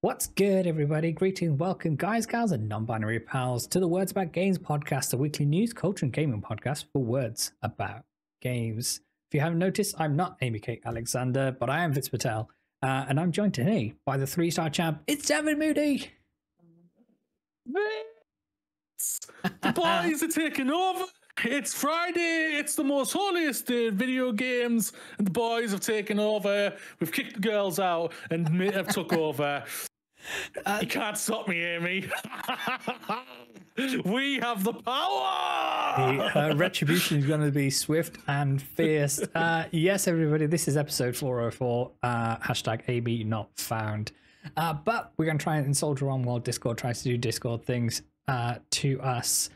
What's good, everybody? Greetings, welcome, guys, gals, and non-binary pals, to the Words About Games podcast, a weekly news, culture, and gaming podcast for words about games. If you haven't noticed, I'm not Amy Kate Alexander, but I am Vitz Patel, and I'm joined today by the 3-star champ. It's Devin Moody. The boys are taking over. It's Friday. It's the most holiest day in video games, and the boys have taken over. We've kicked the girls out, and have took over. You can't stop me, Amy. We have the power. The retribution is going to be swift and fierce. Yes, everybody, this is episode 404. Hashtag AB not found. But we're going to try and soldier on while Discord tries to do Discord things to us.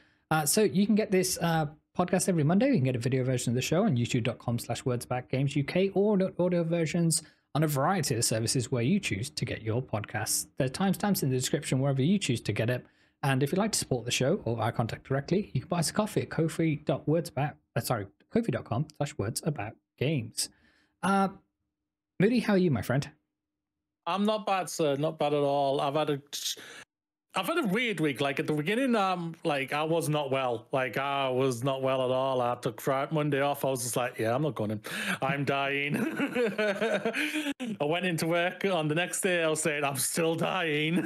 So you can get this podcast every Monday. You can get a video version of the show on youtube.com/wordsaboutgamesuk or audio versions on a variety of services where you choose to get your podcasts. There are timestamps in the description wherever you choose to get it. And if you'd like to support the show or our contact directly, you can buy us a coffee at kofi.com/wordsaboutgames. Moody, how are you, my friend? I'm not bad, sir. Not bad at all. I've had a weird week. Like at the beginning, like I was not well. Like I was not well at all. I took Monday off. I was just like, yeah, I'm not going in. I'm dying. I went into work on the next day. I was saying I'm still dying.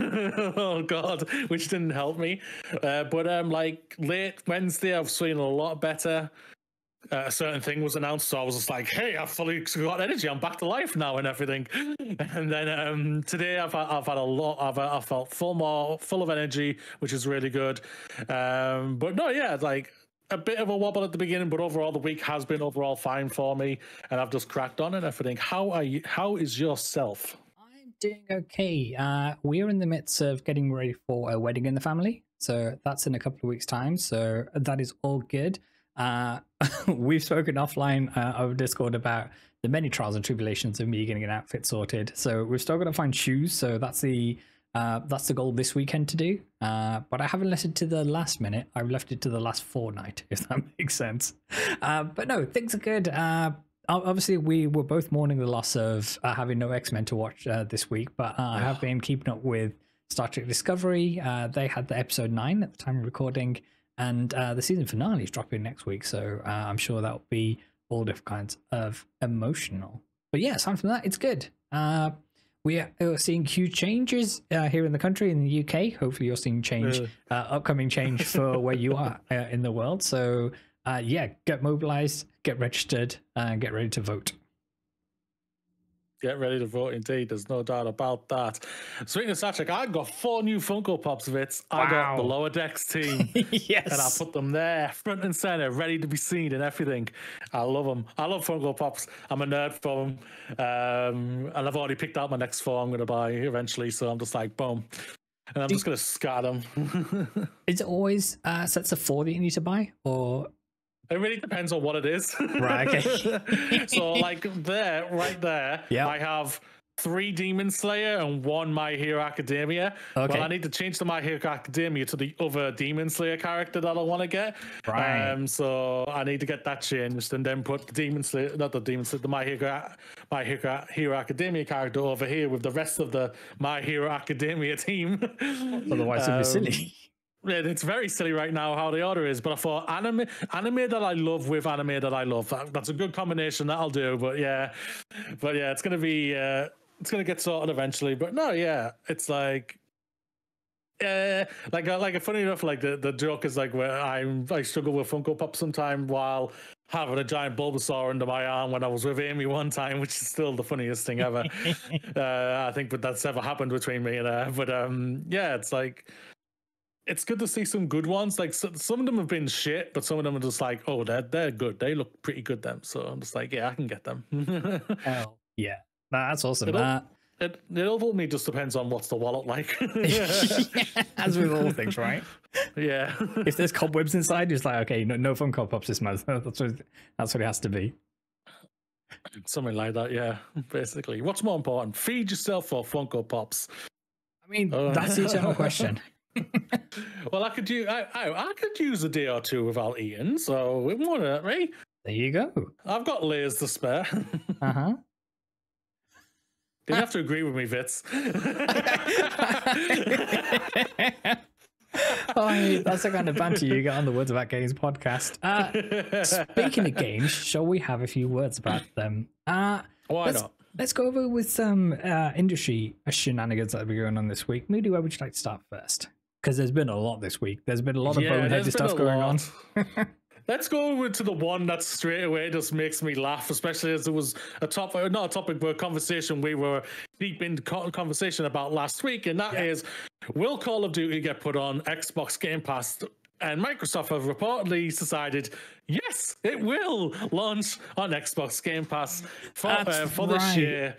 Oh God, which didn't help me. But like late Wednesday, I was feeling a lot better. A certain thing was announced, so I was just like, hey, I've fully got energy, I'm back to life now and everything. And then today I've had a lot. I felt full of energy, which is really good. But no, yeah, like a bit of a wobble at the beginning, but overall the week has been overall fine for me, and I've just cracked on and everything. How are you? How is yourself? I'm doing okay. We're in the midst of getting ready for a wedding in the family, so that's in a couple of weeks' time, so that is all good. We've spoken offline over Discord about the many trials and tribulations of me getting an outfit sorted, so we've still got to find shoes, so that's the goal this weekend to do, but I haven't left it to the last minute. I've left it to the last fortnight, if that makes sense. But no, things are good. Obviously we were both mourning the loss of having no X-Men to watch this week, but I have been keeping up with Star Trek Discovery. They had the episode 9 at the time of recording, and the season finale is dropping next week, so I'm sure that'll be all different kinds of emotional. But yeah, aside from that, it's good. We are seeing huge changes here in the country, in the UK. Hopefully you're seeing change, upcoming change for where you are in the world. So yeah, get mobilized, get registered, and get ready to vote. Get ready to vote, indeed. There's no doubt about that. Speaking of Star Trek, I got 4 new Funko Pops, Vitz. I got the Lower Decks team. Yes. And I put them there, front and center, ready to be seen and everything. I love them. I love Funko Pops. I'm a nerd for them. And I've already picked out my next 4 I'm going to buy eventually. So I'm just like, boom. And I'm just going to scatter them. Is it always sets of 4 that you need to buy? Or... It really depends on what it is. Right, okay. So like there, right there, yep. I have 3 Demon Slayer and 1 My Hero Academia. Okay. Well, I need to change the My Hero Academia to the other Demon Slayer character that I want to get. Right. So I need to get that changed and then put the Demon Slayer, not the Demon Slayer, the My Hero Academia character over here with the rest of the My Hero Academia team. Otherwise it'd be silly. It's very silly right now how the order is, but I thought anime that I love with anime that I love. That's a good combination. That'll do. But yeah, it's gonna be it's gonna get sorted eventually. But no, yeah, it's like like funny enough, like the joke is like where I struggle with Funko Pop sometime while having a giant Bulbasaur under my arm when I was with Amy one time, which is still the funniest thing ever. I think that's ever happened between me and her. But yeah, it's like. It's good to see some good ones. Like some of them have been shit, but some of them are just like, oh, they're good. They look pretty good. Them, so I'm just like, yeah, I can get them. Hell yeah, that's awesome. It ultimately just depends on what's the wallet like. As with all things, right? Yeah. If there's cobwebs inside, it's like, okay, no Funko Pops this month. That's what it has to be. Something like that, yeah. Basically, what's more important, feed yourself or Funko Pops? I mean, that's the eternal question. Well, I could use a day or 2 without eating, so it won't hurt me. There you go. I've got layers to spare. Didn't have to agree with me, Vitz. Oh, that's the kind of banter you get on the Words About Games podcast. Speaking of games, shall we have a few words about them? Why not? Let's go over with some industry shenanigans that have been going on this week. Moody, where would you like to start first? Because there's been a lot this week. There's been a lot of boneheaded stuff going on. Let's go to the one that straight away just makes me laugh, especially as it was a topic, not a topic, but a conversation we were deep in conversation about last week, and that is, will Call of Duty get put on Xbox Game Pass? And Microsoft have reportedly decided, yes, it will launch on Xbox Game Pass for this year.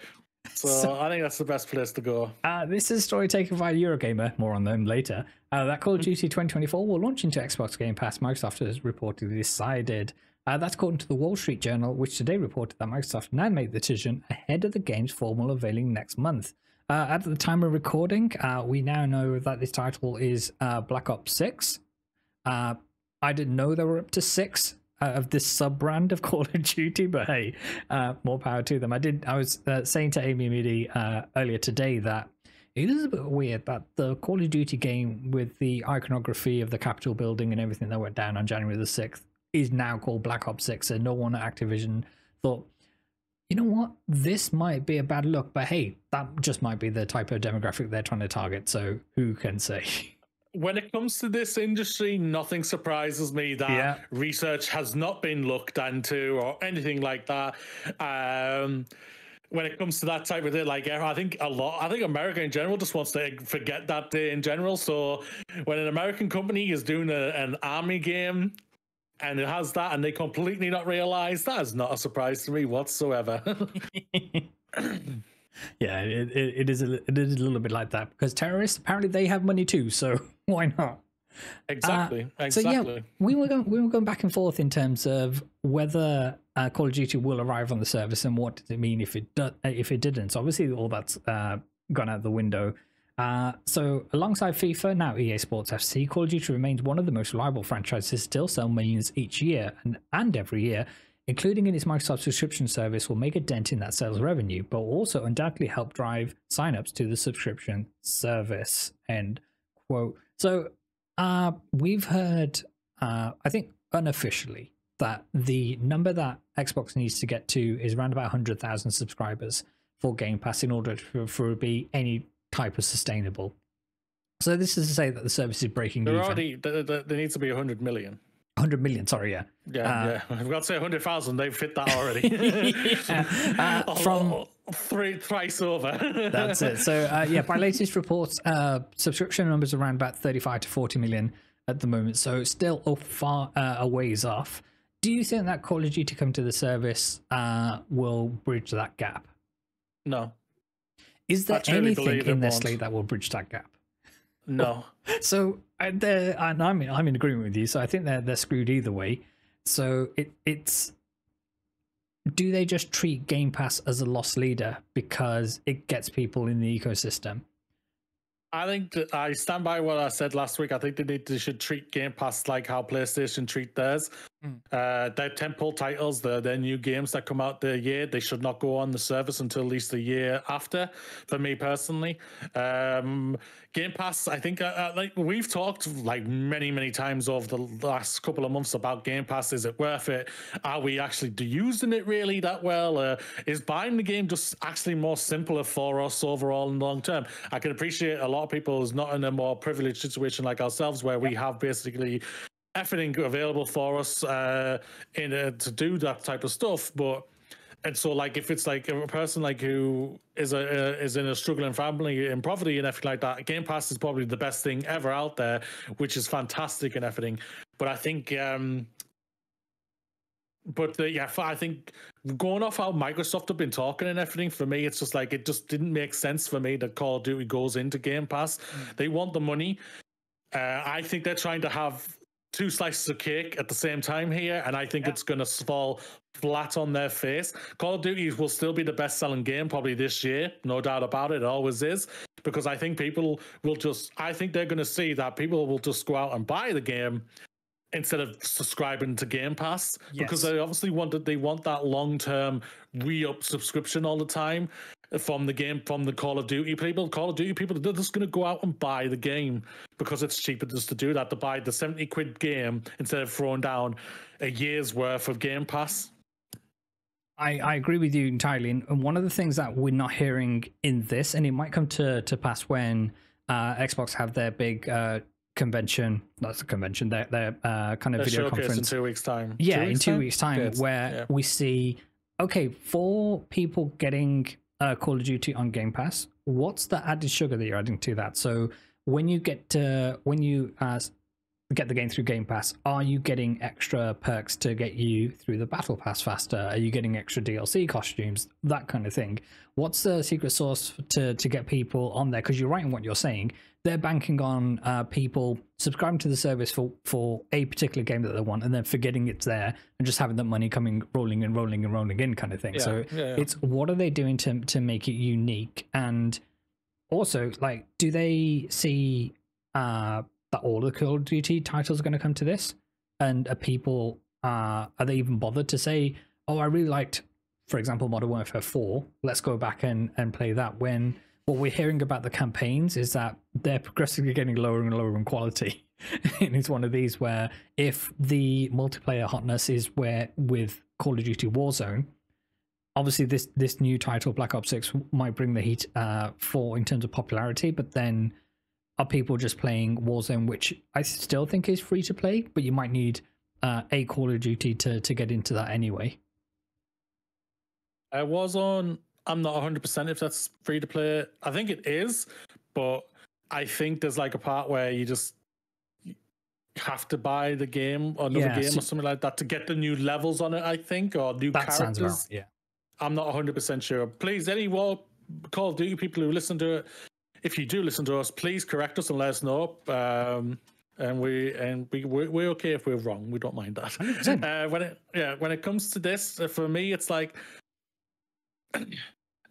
So I think that's the best place to go. This is a story taken by Eurogamer. More on them later. That Call of Duty 2024 will launch into Xbox Game Pass. Microsoft has reportedly decided. That's according to the Wall Street Journal, which today reported that Microsoft now made the decision ahead of the game's formal unveiling next month. At the time of recording, we now know that this title is Black Ops 6. I didn't know there were up to 6 of this sub brand of Call of Duty, but hey, more power to them. I was saying to Amy Moody earlier today that it is a bit weird that the Call of Duty game with the iconography of the Capitol building and everything that went down on January the 6th is now called Black Ops 6, and no one at Activision thought, you know what, this might be a bad look, but hey, that just might be the type of demographic they're trying to target, so who can say? When it comes to this industry, nothing surprises me that research has not been looked into or anything like that. When it comes to that type of thing, like I think America in general just wants to forget that day in general. So when an American company is doing an army game and it has that, and they completely not realize, that is not a surprise to me whatsoever. Yeah, it is a little bit like that, because terrorists, apparently they have money too, so why not? Exactly. So yeah, we were going back and forth in terms of whether Call of Duty will arrive on the service and what does it mean if it didn't. So obviously all that's gone out the window. So alongside FIFA, now EA Sports FC, Call of Duty remains one of the most reliable franchises, still sell millions each year and every year, including in its Microsoft subscription service, will make a dent in that sales revenue, but will also undoubtedly help drive signups to the subscription service. End quote. So we've heard, I think unofficially, that the number that Xbox needs to get to is around about 100,000 subscribers for Game Pass in order for it to be any type of sustainable. So this is to say that the service is breaking even. There needs to be 100 million. 100 million, sorry, yeah. Yeah. I've got to say 100,000, they've fit that already. From thrice over. That's it. So, by latest reports, subscription numbers are around about 35 to 40 million at the moment. So, still a ways off. Do you think that Call of Duty come to the service will bridge that gap? No. Is there anything in their slate that will bridge that gap? No. So I'm in agreement with you. So I think they're screwed either way. So it's, do they just treat Game Pass as a loss leader because it gets people in the ecosystem? I think that I stand by what I said last week. I think they should treat Game Pass like how PlayStation treat theirs. Their tentpole titles, their new games that come out the year, they should not go on the service until at least a year after, for me personally. Game Pass, I think, like we've talked like many times over the last couple of months about Game Pass. Is it worth it? Are we actually using it really that well? Is buying the game just actually more simpler for us overall in the long term? I can appreciate a lot of people who's not in a more privileged situation like ourselves, where we have basically everything available for us to do that type of stuff. And so, like, if it's like a person like who is in a struggling family in poverty and everything like that, Game Pass is probably the best thing ever out there, which is fantastic and everything. But I think, I think going off how Microsoft have been talking and everything, for me, it's just like it just didn't make sense for me that Call of Duty goes into Game Pass. They want the money. I think they're trying to have two slices of cake at the same time here, and I think it's going to fall flat on their face. Call of Duty will still be the best-selling game probably this year, no doubt about it. It always is, because I think people will I think they're going to see that people will just go out and buy the game instead of subscribing to Game Pass, because they obviously want that long-term re-up subscription all the time. from the game, from the Call of Duty people. Call of Duty people, they're just going to go out and buy the game because it's cheaper just to do that, to buy the 70 quid game instead of throwing down a year's worth of Game Pass. I agree with you entirely. And one of the things that we're not hearing in this, and it might come to pass when Xbox have their big convention, that's a convention, their kind of video conference in 2 weeks' time. Yeah, in 2 weeks' time, yes. where we see, okay, for people getting Call of Duty on Game Pass, what's the added sugar that you're adding to that? So when you get the game through Game Pass, are you getting extra perks to get you through the Battle Pass faster? Are you getting extra DLC costumes? That kind of thing. What's the secret sauce to get people on there? Because you're right in what you're saying. They're banking on people subscribing to the service for a particular game that they want, and then forgetting it's there and just having that money coming rolling in kind of thing. It's what are they doing to make it unique? And also, like, do they see that all the Call of Duty titles are going to come to this? And are they even bothered to say, oh, I really liked, for example, Modern Warfare 4, let's go back and play that, when what we're hearing about the campaigns is that they're progressively getting lower and lower in quality. And it's one of these where if the multiplayer hotness is where with Call of Duty Warzone, obviously this new title, Black Ops 6, might bring the heat for in terms of popularity, but then are people just playing Warzone, which I still think is free to play, but you might need a Call of Duty to get into that anyway? Warzone, I'm not 100% if that's free to play. I think it is, but I think there's like a part where you just have to buy the game or another game or something like that to get the new levels on it, I think, or new characters. Sounds right, yeah. I'm not 100% sure. Please, any more Call of Duty people who listen to it, if you do listen to us, please correct us and let us know. And we're okay if we're wrong. We don't mind that. When it comes to this, for me, it's like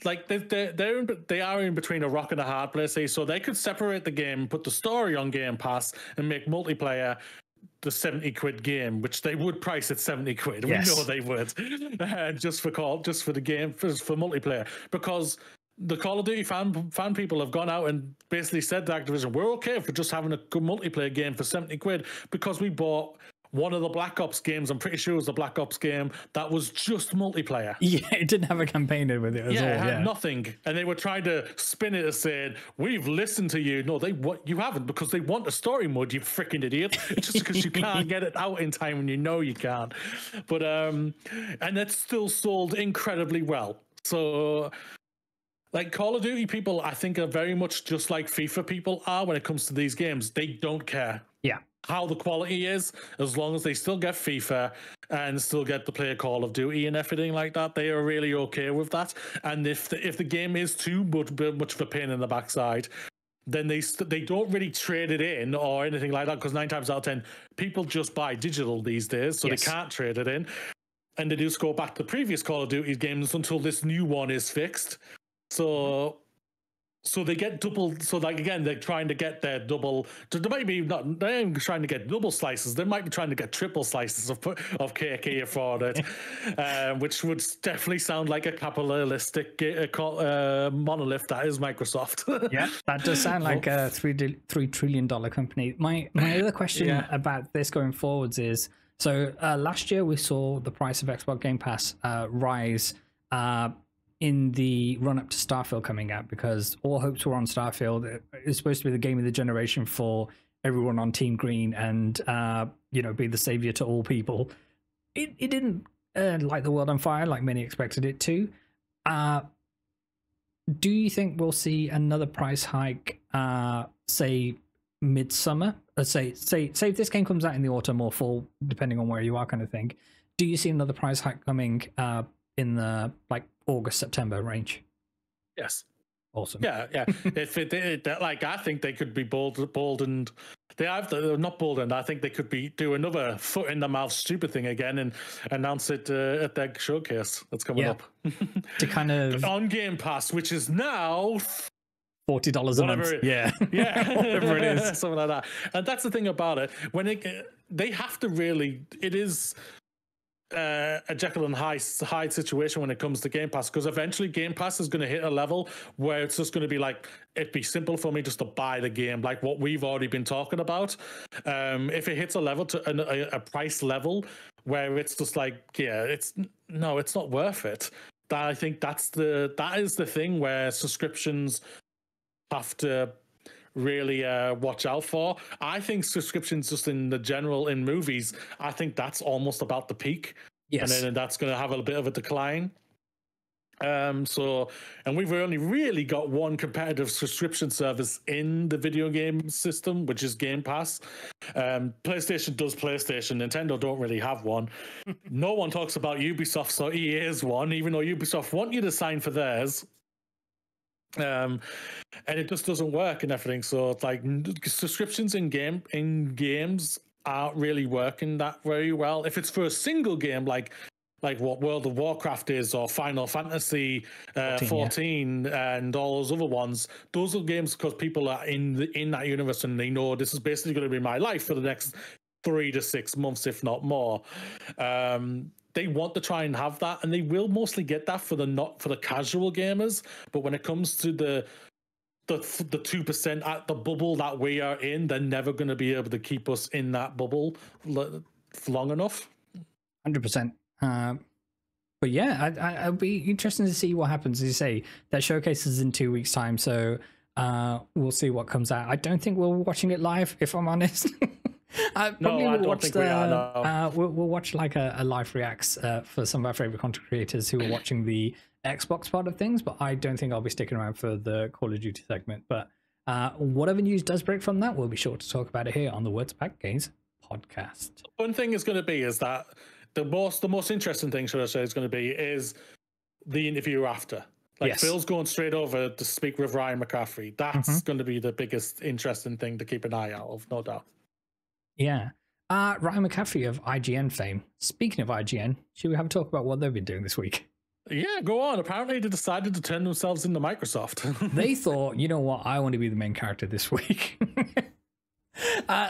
they are in between a rock and a hard place. So they could separate the game, put the story on Game Pass, and make multiplayer the 70 quid game, which they would price at 70 quid. Yes. We know they would, just for the game, for multiplayer, because the Call of Duty fan people have gone out and basically said to Activision, we're okay for just having a good multiplayer game for 70 quid because we bought one of the Black Ops games. I'm pretty sure it was the Black Ops game that was just multiplayer. Yeah, it didn't have a campaign in with it at all. It had nothing. And they were trying to spin it as saying, we've listened to you. No, you haven't, because they want a story mode, you freaking idiot. Just because you can't get it out in time when you know you can't. But and it's still sold incredibly well. So like Call of Duty people, I think, are very much just like FIFA people are when it comes to these games. They don't care how the quality is, as long as they still get FIFA and still get to play Call of Duty and everything like that. They are really okay with that. And if the game is too much of a pain in the backside, then they don't really trade it in or anything like that, because 9 times out of 10 people just buy digital these days, so they can't trade it in, and they just go back to previous Call of Duty games until this new one is fixed. So they get double. So like again, they're trying to get their double. They might be not. They ain't trying to get double slices. They might be trying to get triple slices of cake here for it, which would definitely sound like a capitalistic monolith that is Microsoft. Yeah, that does sound like a $3 trillion company. My other question about this going forwards is, so last year we saw the price of Xbox Game Pass rise in the run-up to Starfield coming out, because all hopes were on Starfield. It was supposed to be the game of the generation for everyone on Team Green and, be the savior to all people. It didn't light the world on fire like many expected it to. Do you think we'll see another price hike, say, midsummer? Say if this game comes out in the autumn or fall, depending on where you are kind of thing. Do you see another price hike coming in the August, September range? Yes. Awesome. Yeah. If I think they could be bold and they're not bold, and I think they could do another foot in the mouth stupid thing again and announce it at their showcase that's coming up. To kind of on Game Pass, which is now $40 a month. Yeah, whatever it is, something like that. And that's the thing about it. When they have to really, it is. a Jekyll and Hyde situation when it comes to Game Pass, because eventually Game Pass is going to hit a level where it's just going to be like, it'd be simple for me just to buy the game, like what we've already been talking about. If it hits a level to a price level where it's just like, yeah, it's not worth it. I think that is the thing where subscriptions have to really watch out for. I think subscriptions just in the general in movies, I think that's almost about the peak. Yes. And then that's going to have a bit of a decline. And we've only really got one competitive subscription service in the video game system, which is Game Pass. PlayStation does PlayStation. Nintendo don't really have one. No one talks about Ubisoft, so EA is one, even though Ubisoft want you to sign for theirs. And it just doesn't work and everything. So it's like subscriptions in games aren't really working that very well. If it's for a single game, like what World of Warcraft is, or Final Fantasy 14 and all those other ones, those are games because people are in that universe and they know this is basically going to be my life for the next 3 to 6 months, if not more. They want to try and have that, and they will mostly get that for the casual gamers. But when it comes to the 2% at the bubble that we are in, they're never going to be able to keep us in that bubble long enough. 100%. But yeah, it'll be interesting to see what happens. As you say, that showcase is in 2 weeks' time, so we'll see what comes out. I don't think we're watching it live, if I'm honest. We'll watch like a live reacts for some of our favorite content creators who are watching the Xbox part of things, but I don't think I'll be sticking around for the Call of Duty segment. But whatever news does break from that, we'll be sure to talk about it here on the Words Back Games podcast. One thing is going to be is that the most interesting thing, should I say, is going to be is the interview after. Like, yes. Phil's going straight over to speak with Ryan McCaffrey. That's going to be the biggest interesting thing to keep an eye out of, no doubt. Yeah. Ryan McCaffrey of IGN fame. Speaking of IGN, should we have a talk about what they've been doing this week? Yeah, go on. Apparently they decided to turn themselves into Microsoft. They thought, you know what, I want to be the main character this week.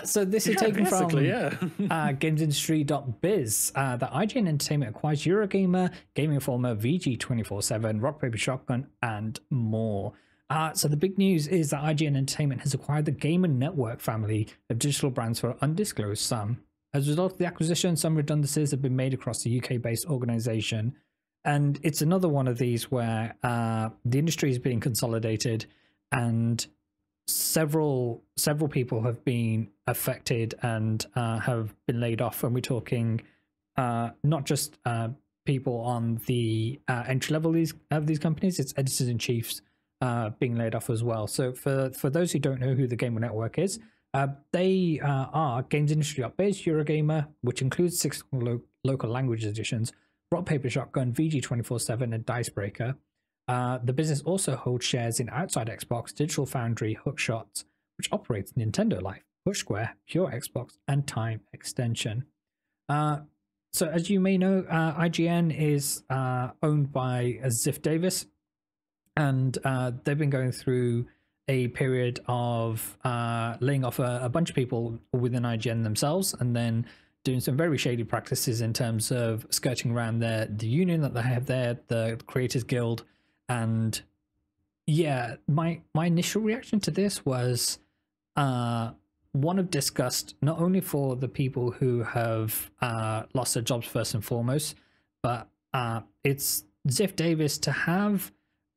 So this is taken from gamesindustry.biz. That IGN Entertainment acquires Eurogamer, Gaming Informer, VG247, Rock Paper Shotgun, and more. So the big news is that IGN Entertainment has acquired the Gamer Network family of digital brands for an undisclosed sum. As a result of the acquisition, some redundancies have been made across the UK-based organization. And it's another one of these where the industry is being consolidated and several people have been affected and have been laid off. And we're talking not just people on the entry level of these companies, it's editors in chiefs being laid off as well. So for those who don't know who the Gamer Network is, they are Games Industry.biz, Eurogamer, which includes 6 local language editions, Rock Paper Shotgun, VG247, and Dicebreaker. The business also holds shares in Outside Xbox, Digital Foundry, Hookshot, which operates Nintendo Life, Push Square, Pure Xbox, and Time Extension. So as you may know, IGN is owned by Ziff Davis, and they've been going through a period of laying off a bunch of people within IGN themselves, and then doing some very shady practices in terms of skirting around the union that they have there, the Creators Guild. And yeah, my initial reaction to this was one of disgust, not only for the people who have lost their jobs first and foremost, but it's Ziff Davis to have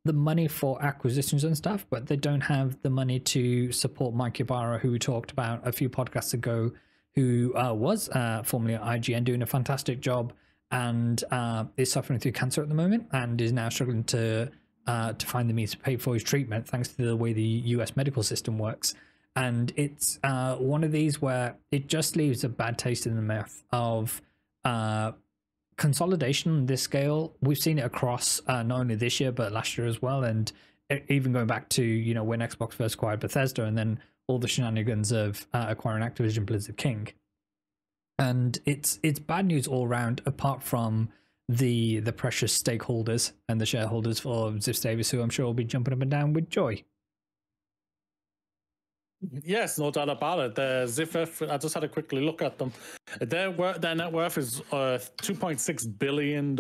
the money for acquisitions and stuff, but they don't have the money to support Mike Ybarra, who we talked about a few podcasts ago, who was formerly at IGN doing a fantastic job and is suffering through cancer at the moment and is now struggling to find the means to pay for his treatment thanks to the way the US medical system works. And it's one of these where it just leaves a bad taste in the mouth of consolidation on this scale. We've seen it across not only this year but last year as well, and even going back to, you know, when Xbox first acquired Bethesda, and then all the shenanigans of acquiring Activision Blizzard King. And it's bad news all around, apart from the precious stakeholders and the shareholders for Ziff Davis, who I'm sure will be jumping up and down with joy. Yes, no doubt about it. The Ziffer, I just had a quickly look at them. Their net worth is $2.6 billion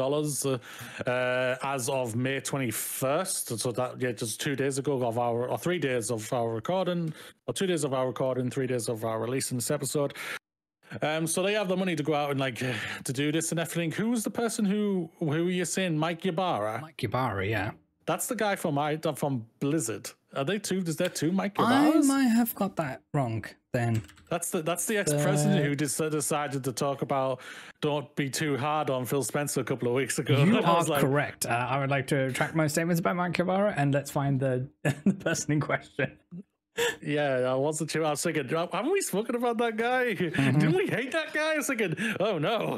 as of May 21st. So that, yeah, just 2 days ago of or 3 days of our recording, or 2 days of our recording, 3 days of our releasing this episode. So they have the money to go out and like to do this and everything. Who's the person who are you saying? Mike Ybarra? Mike Ybarra, yeah. That's the guy from Blizzard. Are they two? Is there two Mike I Ybarras? might have got that wrong then. That's the ex-president who decided to talk about don't be too hard on Phil Spencer a couple of weeks ago. You are correct. I would like to retract my statements about Mike Ybarra, and let's find the person in question. Yeah, I wasn't sure. I was thinking, haven't we spoken about that guy? Didn't we hate that guy? I was thinking, oh no,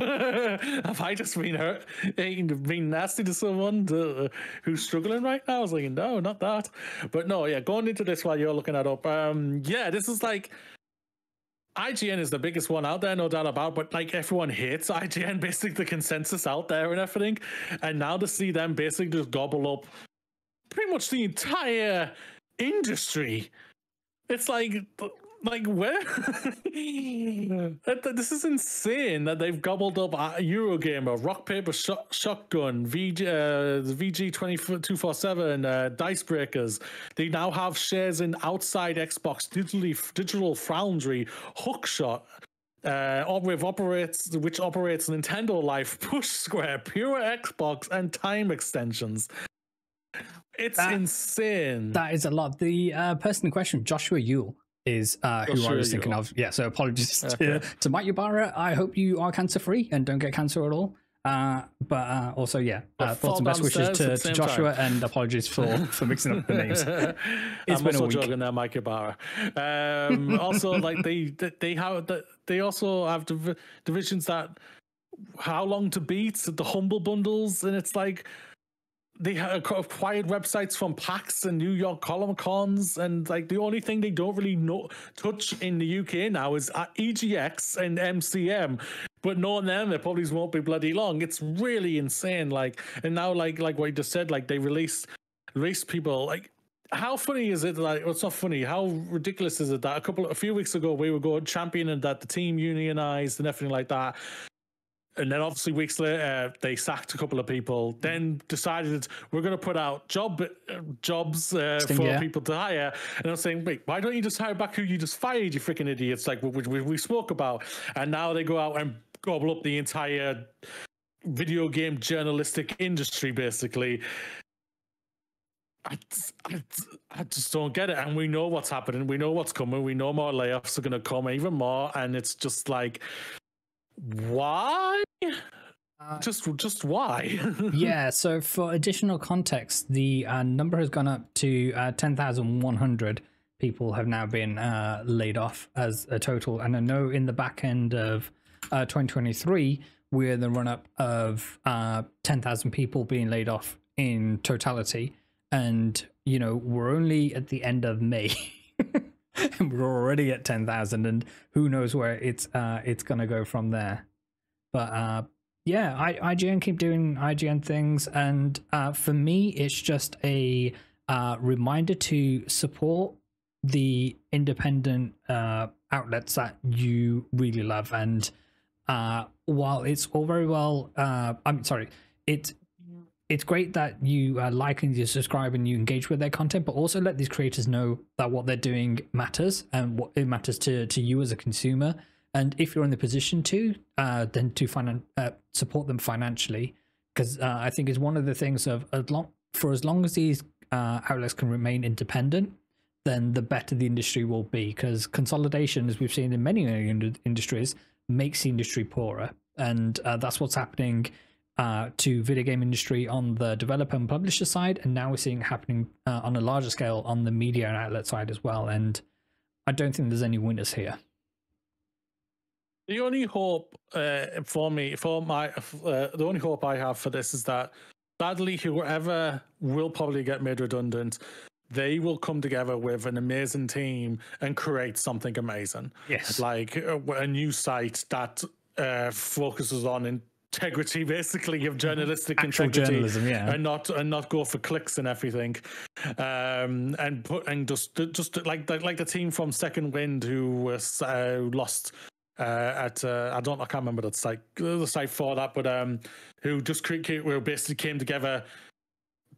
have I just been nasty to someone who's struggling right now? I was like, no, not that. But no, yeah, going into this while you're looking that up, yeah, this is like, IGN is the biggest one out there, no doubt about, but like everyone hates IGN, basically the consensus out there and everything. And now to see them basically just gobble up pretty much the entire industry. It's like where? This is insane that they've gobbled up Eurogamer, Rock Paper Shotgun, VG247, Dice Breakers. They now have shares in Outside Xbox, Digital Foundry, Hookshot, which operates Nintendo Life, Push Square, Pure Xbox, and Time Extensions. It's insane. That is a lot. The person in question, Joshua Yule, is who I was thinking of. Yeah, so apologies to Mike Ybarra. I hope you are cancer-free and don't get cancer at all. But also, yeah, thoughts and best wishes to Joshua, and apologies for mixing up the names. It's been a week. Joking there, Mike Ybarra. Also, like they also have divisions that how long to beat the humble bundles, and it's like. They have acquired websites from PAX and New York Comic Cons, and like the only thing they don't really touch in the UK now is EGX and MCM. But knowing them, it probably won't be bloody long. It's really insane. Like, and now like what you just said, like they release people. Like, how funny is it? Like, well, it's not funny. How ridiculous is it that a few weeks ago we were going championing that the team unionized and everything like that. And then obviously weeks later, they sacked a couple of people, then decided we're going to put out jobs for people to hire. And I was saying, wait, why don't you just hire back who you just fired, you freaking idiots, like we spoke about. And now they go out and gobble up the entire video game journalistic industry, basically. I just don't get it. And we know what's happening. We know what's coming. We know more layoffs are going to come, even more. And it's just like... Why? Just why? Yeah, so for additional context, the number has gone up to 10,100 people have now been laid off as a total. And I know in the back end of 2023, we're in the run-up of 10,000 people being laid off in totality. And, you know, we're only at the end of May. We're already at 10,000, and who knows where it's gonna go from there. But yeah, IGN keep doing IGN things, and for me, it's just a reminder to support the independent outlets that you really love. And while it's all very well, I'm sorry, it's great that you like and you subscribe and you engage with their content, but also let these creators know that what they're doing matters and what it matters to you as a consumer. And if you're in the position to, then to support them financially, because I think it's one of the things of for as long as these outlets can remain independent, then the better the industry will be. Because consolidation, as we've seen in many industries, makes the industry poorer, and that's what's happening to video game industry on the developer and publisher side, and now we're seeing it happening on a larger scale on the media and outlet side as well. And I don't think there's any winners here. The only hope the only hope I have for this is that sadly, whoever will probably get made redundant, they will come together with an amazing team and create something amazing. Yes, like a new site that focuses on integrity, basically, of journalistic Actual integrity, journalism, yeah, and not go for clicks and everything, and just like the team from Second Wind who was lost I can't remember the site for that, but who just basically came together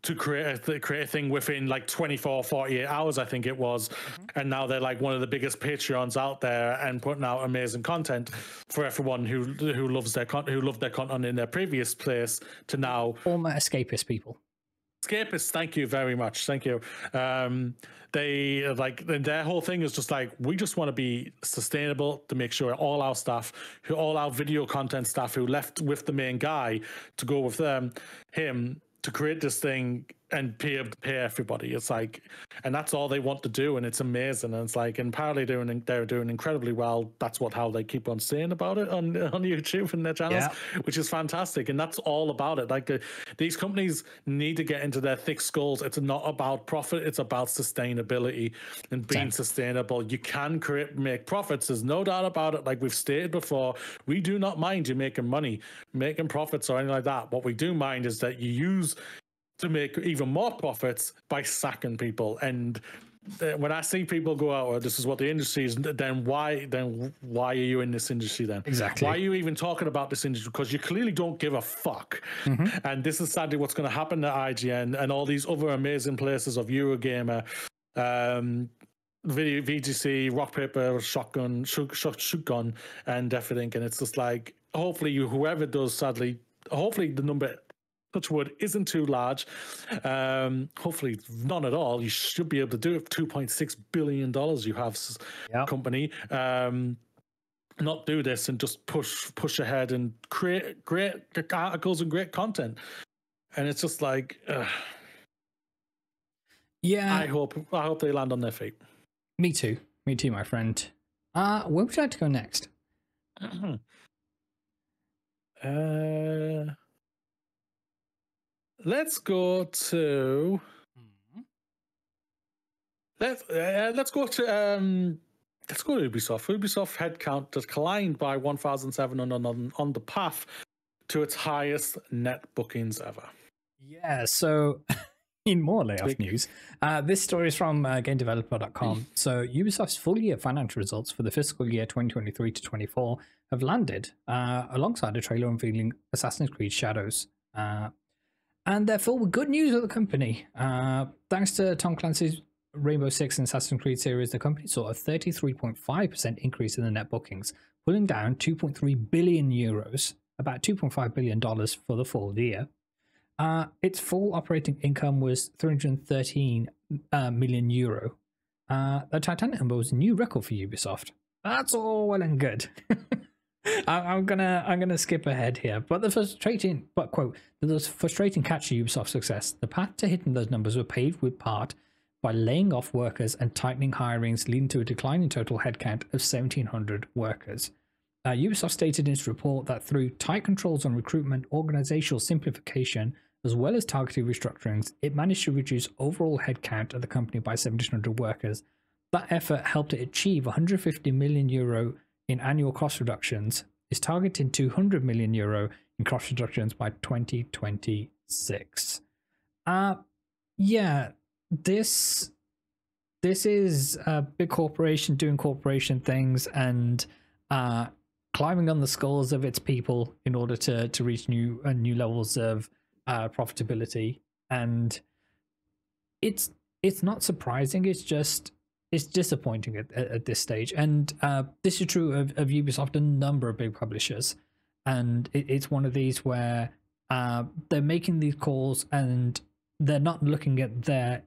to create a thing within like 24, 48 hours, I think it was. And now they're like one of the biggest Patreons out there and putting out amazing content for everyone who loved their content in their previous place to now. Former escapist people. Escapists, thank you very much. Thank you. They like their whole thing is just like, we just want to be sustainable to make sure all our staff, all our video content staff who left with the main guy to go with him to create this thing and pay everybody. It's like, and that's all they want to do, and it's amazing. And it's like, and apparently they're doing incredibly well. That's how they keep on saying about it on YouTube and their channels, which is fantastic. And that's all about it. Like these companies need to get into their thick skulls. It's not about profit. It's about sustainability and being sustainable. You can make profits. There's no doubt about it. Like we've stated before, we do not mind you making money, making profits or anything like that. What we do mind is that you use to make even more profits by sacking people. And when I see people go out, this is what the industry is, then why are you in this industry then? Exactly. Why are you even talking about this industry? Because you clearly don't give a fuck. And this is sadly what's going to happen to IGN and all these other amazing places of Eurogamer, VGC, Rock Paper, Shotgun, and everything. And it's just like, hopefully whoever does, sadly, hopefully the number, touch wood, isn't too large. Hopefully none at all. You should be able to do it. $2.6 billion you have, company. Not do this and just push ahead and create great articles and great content. And it's just like, I hope they land on their feet. Me too, my friend. Where would you like to go next? Let's go to let's go to Ubisoft. Ubisoft headcount declined by 1,700 on the path to its highest net bookings ever. Yeah, so in more layoff news, this story is from GameDeveloper.com. So Ubisoft's full year financial results for the fiscal year 2023 to 24 have landed alongside a trailer unveiling Assassin's Creed Shadows. And they're full with good news of the company. Thanks to Tom Clancy's Rainbow Six and Assassin's Creed series, the company saw a 33.5% increase in the net bookings, pulling down 2.3 billion euros, about $2.5 billion for the full year. Its full operating income was 313 million euro. The Titanic number was a new record for Ubisoft. That's all well and good. I'm gonna skip ahead here, but the frustrating catch to Ubisoft's success. The path to hitting those numbers were paved with part by laying off workers and tightening hirings, leading to a decline in total headcount of 1,700 workers. Ubisoft stated in its report that through tight controls on recruitment, organizational simplification, as well as targeted restructurings, it managed to reduce overall headcount of the company by 1,700 workers. That effort helped it achieve 150 million euro in annual cost reductions, is targeting 200 million euro in cost reductions by 2026. This is a big corporation doing corporation things and climbing on the skulls of its people in order to reach new levels of profitability. And it's not surprising. It's disappointing at this stage. And this is true of Ubisoft and a number of big publishers. And it's one of these where they're making these calls and they're not looking at their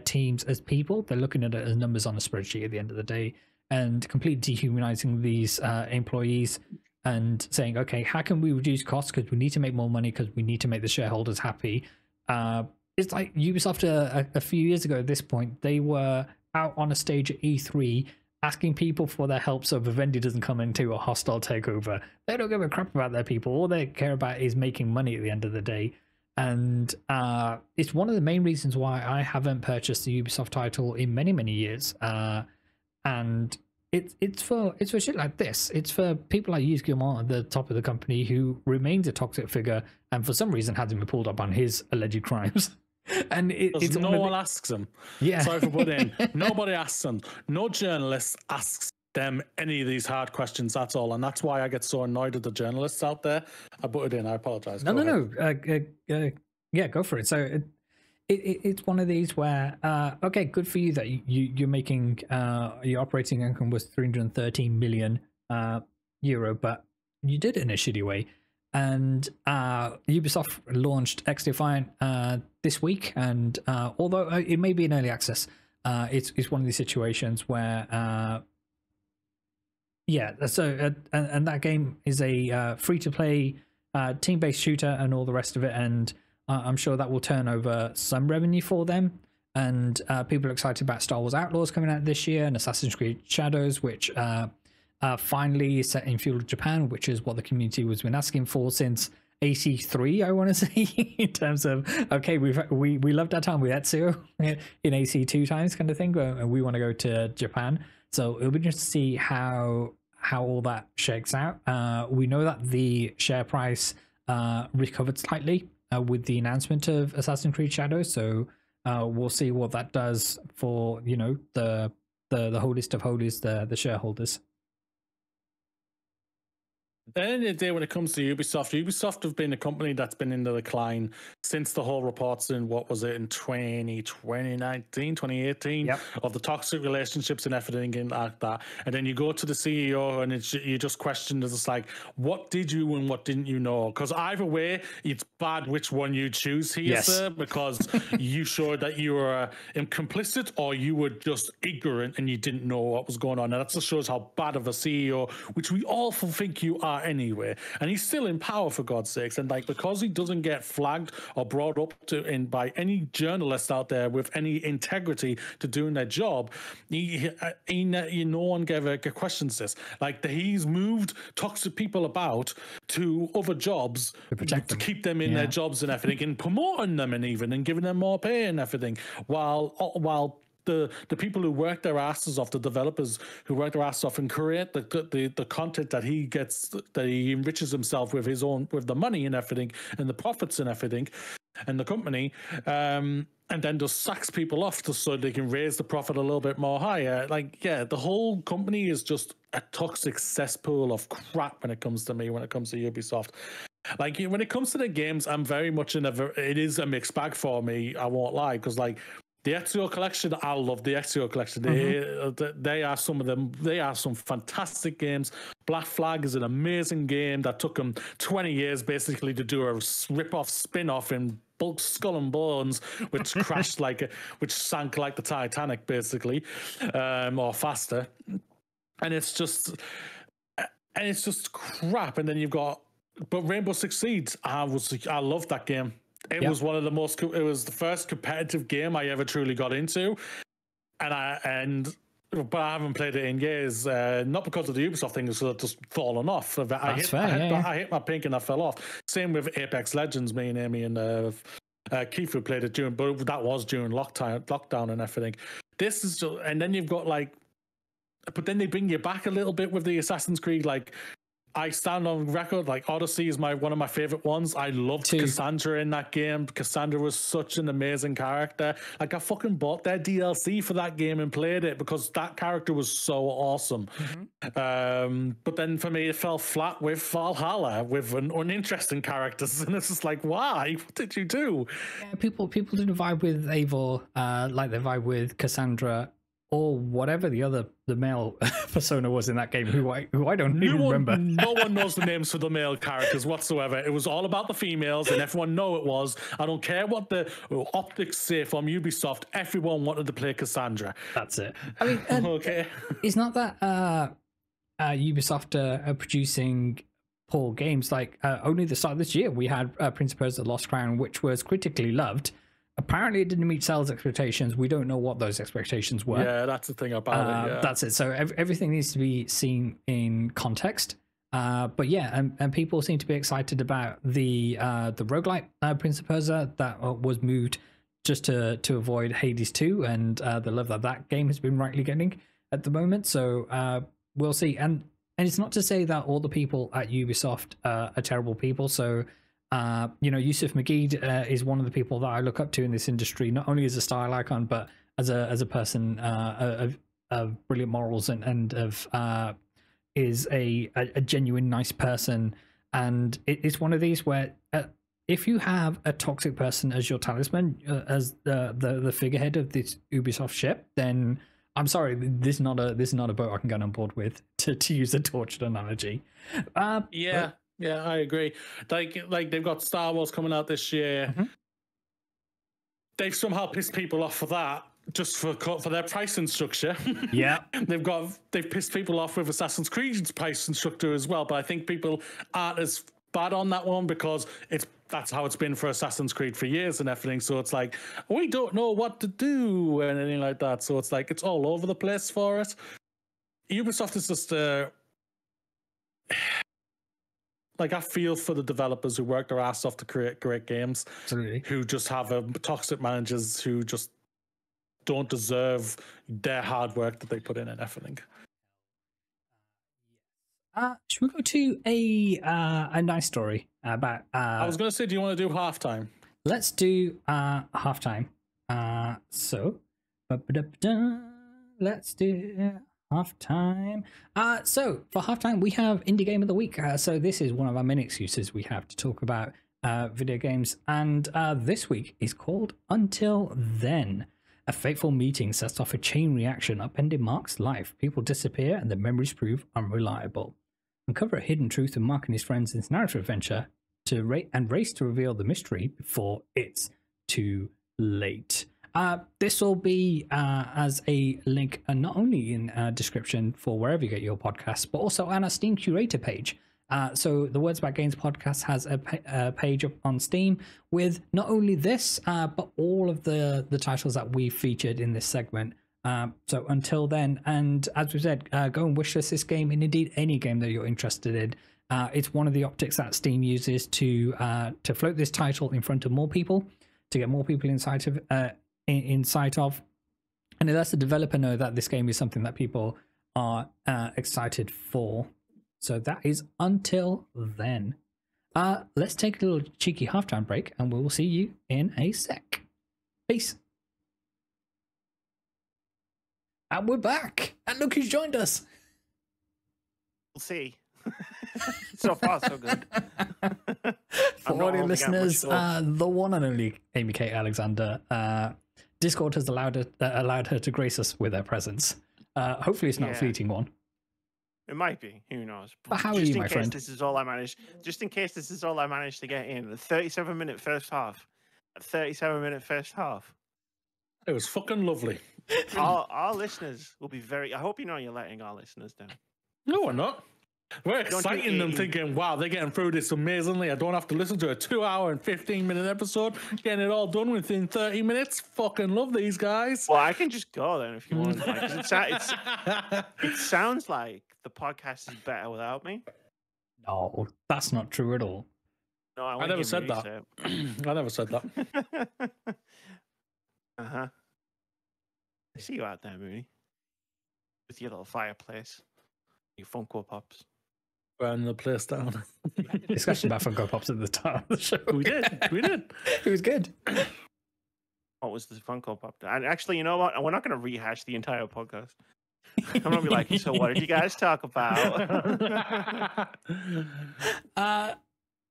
teams as people. They're looking at it as numbers on a spreadsheet at the end of the day, and completely dehumanizing these employees and saying, okay, how can we reduce costs? Because we need to make more money, because we need to make the shareholders happy. It's like Ubisoft a few years ago at this point, they were out on a stage at E3 asking people for their help so Vivendi doesn't come into a hostile takeover. They don't give a crap about their people. All they care about is making money at the end of the day. And it's one of the main reasons why I haven't purchased the Ubisoft title in many, many years. And it's for shit like this. It's for people like Yusuke at the top of the company who remains a toxic figure and for some reason hasn't been pulled up on his alleged crimes. And it's no one asks him. Yeah. Sorry for putting in. Nobody asks them. No journalist asks them any of these hard questions. That's all, and that's why I get so annoyed at the journalists out there. I put it in. I apologize. No. Yeah, go for it. So it's one of these where okay, good for you that you're making your operating income was 313 million euro, but you did it in a shitty way. And Ubisoft launched XDefiant this week, and although it may be in early access, it's one of these situations where yeah, so and that game is a free-to-play team-based shooter and all the rest of it, and I'm sure that will turn over some revenue for them. And people are excited about Star Wars Outlaws coming out this year and Assassin's Creed Shadows, which finally set in feudal Japan, which is what the community has been asking for since AC3, I want to say, in terms of, okay, we loved our time with Ezio in AC2 times kind of thing, and we want to go to Japan. So it'll be interesting to see how all that shakes out. We know that the share price recovered slightly with the announcement of Assassin's Creed Shadows, so we'll see what that does for, you know, the holiest of holies, the shareholders. At the end of the day, when it comes to Ubisoft have been a company that's been in the decline since the whole reports in, what was it, in 2018, yep, of the toxic relationships and everything like that. And then you go to the CEO and you just question, it's like, what did you and what didn't you know? Because either way, it's bad which one you choose here, yes, sir, because you showed that you were complicit or you were just ignorant and you didn't know what was going on. And that just shows how bad of a CEO, which we all think you are anyway, and he's still in power, for God's sakes. And like, because he doesn't get flagged or brought up to in by any journalist out there with any integrity to doing their job, no one ever questions this. Like, he's moved toxic people about to other jobs to keep them in their jobs and everything, and promoting them and giving them more pay and everything, while the people who work their asses off, the developers who work their asses off and create the content that he gets, that he enriches himself with with the money and everything and the profits and everything and the company, and then just sacks people off just so they can raise the profit a little bit more higher. Like, yeah, the whole company is just a toxic cesspool of crap when it comes to Ubisoft. Like, when it comes to the games, I'm very much it is a mixed bag for me, I won't lie, because like, the Ezio collection, I love the Ezio collection. They are some of them. They are some fantastic games. Black Flag is an amazing game that took them 20 years basically to do a rip-off spin-off in bulk Skull and Bones, which crashed which sank like the Titanic basically, or faster. And it's just crap. And then you've got, but Rainbow Six Siege, I loved that game. It was one of the most. It was the first competitive game I ever truly got into, but I haven't played it in years. Not because of the Ubisoft thing, it's just fallen off. I hit my pink and I fell off. Same with Apex Legends. Me and Amy and Keith played it but that was during lockdown and everything. This is just, and then you've got like, but then they bring you back a little bit with the Assassin's Creed, like. I stand on record, like, Odyssey is one of my favorite ones. I loved Cassandra in that game. Cassandra was such an amazing character. Like, I fucking bought their DLC for that game and played it because that character was so awesome. But then for me, it fell flat with Valhalla, with uninteresting characters, and it's just like, why? What did you do? Yeah, people didn't vibe with Eivor like they vibe with Cassandra or whatever the male persona was in that game, who I don't even remember. No one knows the names for the male characters whatsoever. It was all about the females, and everyone knew it was. I don't care what the optics say from Ubisoft. Everyone wanted to play Cassandra. That's it. I mean, okay. It's not that Ubisoft are producing poor games. Like, only the start of this year, we had Prince of Persia: The Lost Crown, which was critically loved. Apparently, it didn't meet sales expectations. We don't know what those expectations were. Yeah, that's the thing about it. Yeah. That's it. So everything needs to be seen in context. But yeah, and people seem to be excited about the roguelike Prince of Persia that was moved just to avoid Hades 2, and the love that game has been rightly getting. at the moment. So we'll see. And it's not to say that all the people at Ubisoft are terrible people. So Yusuf Magid is one of the people that I look up to in this industry, not only as a style icon, but as a person of brilliant morals and of is a genuine nice person. And it's one of these where if you have a toxic person as your talisman, as the figurehead of this Ubisoft ship, then I'm sorry, this is not a boat I can get on board with, to use a tortured analogy. Yeah, I agree. Like they've got Star Wars coming out this year. Mm-hmm. They've somehow pissed people off for that, just for their pricing structure. Yeah, they've pissed people off with Assassin's Creed's pricing structure as well. But I think people aren't as bad on that one because that's how it's been for Assassin's Creed for years and everything. So it's like we don't know what to do and anything like that. So it's like it's all over the place for us. Ubisoft is just like, I feel for the developers who work their ass off to create great games. Absolutely. Who just have toxic managers who just don't deserve their hard work that they put in and everything. Should we go to a nice story about? I was going to say, do you want to do halftime? Let's do halftime. So, let's do halftime. So for halftime, we have Indie Game of the Week. So this is one of our many excuses we have to talk about video games, and this week is called Until Then. A fateful meeting sets off a chain reaction upending Mark's life. People disappear and the memories prove unreliable. Uncover a hidden truth of Mark and his friends in this narrative adventure and race to reveal the mystery before it's too late. This will be as a link not only in description for wherever you get your podcasts, but also on our Steam curator page. So the Words About Games podcast has a page up on Steam with not only this, but all of the titles that we featured in this segment. So until then, and as we said, go and wishlist this game, and indeed any game that you're interested in. It's one of the optics that Steam uses to float this title in front of more people, to get more people in sight of, and it lets the developer know that this game is something that people are excited for. So that is Until Then. Let's take a little cheeky halftime break, and we will see you in a sec. Peace. And we're back. And look who's joined us. We'll see. So far, so good. For audio listeners, the one and only Amy Kate Alexander. Discord has allowed her to grace us with her presence. Hopefully, it's not a fleeting one. It might be. Who knows? But how are you, my friend? Just in case this is all I managed to get in. A 37-minute first half. A 37-minute first half. It was fucking lovely. Our listeners will be very... I hope you know you're letting our listeners down. No, we're not. We're exciting them, thinking, wow, they're getting through this amazingly. I don't have to listen to a 2-hour and 15-minute episode. Getting it all done within 30 minutes. Fucking love these guys. Well, I can just go then if you want. It sounds like the podcast is better without me. No, that's not true at all. No, I never said that. I never said that. Uh-huh. I see you out there, Moody. With your little fireplace. Your Funko Pops. Burn the place down. Discussion about Funko Pops at the start of the show. We did. It was good. What was the Funko Pop? And actually, you know what? We're not going to rehash the entire podcast. I'm going to be like, so what did you guys talk about?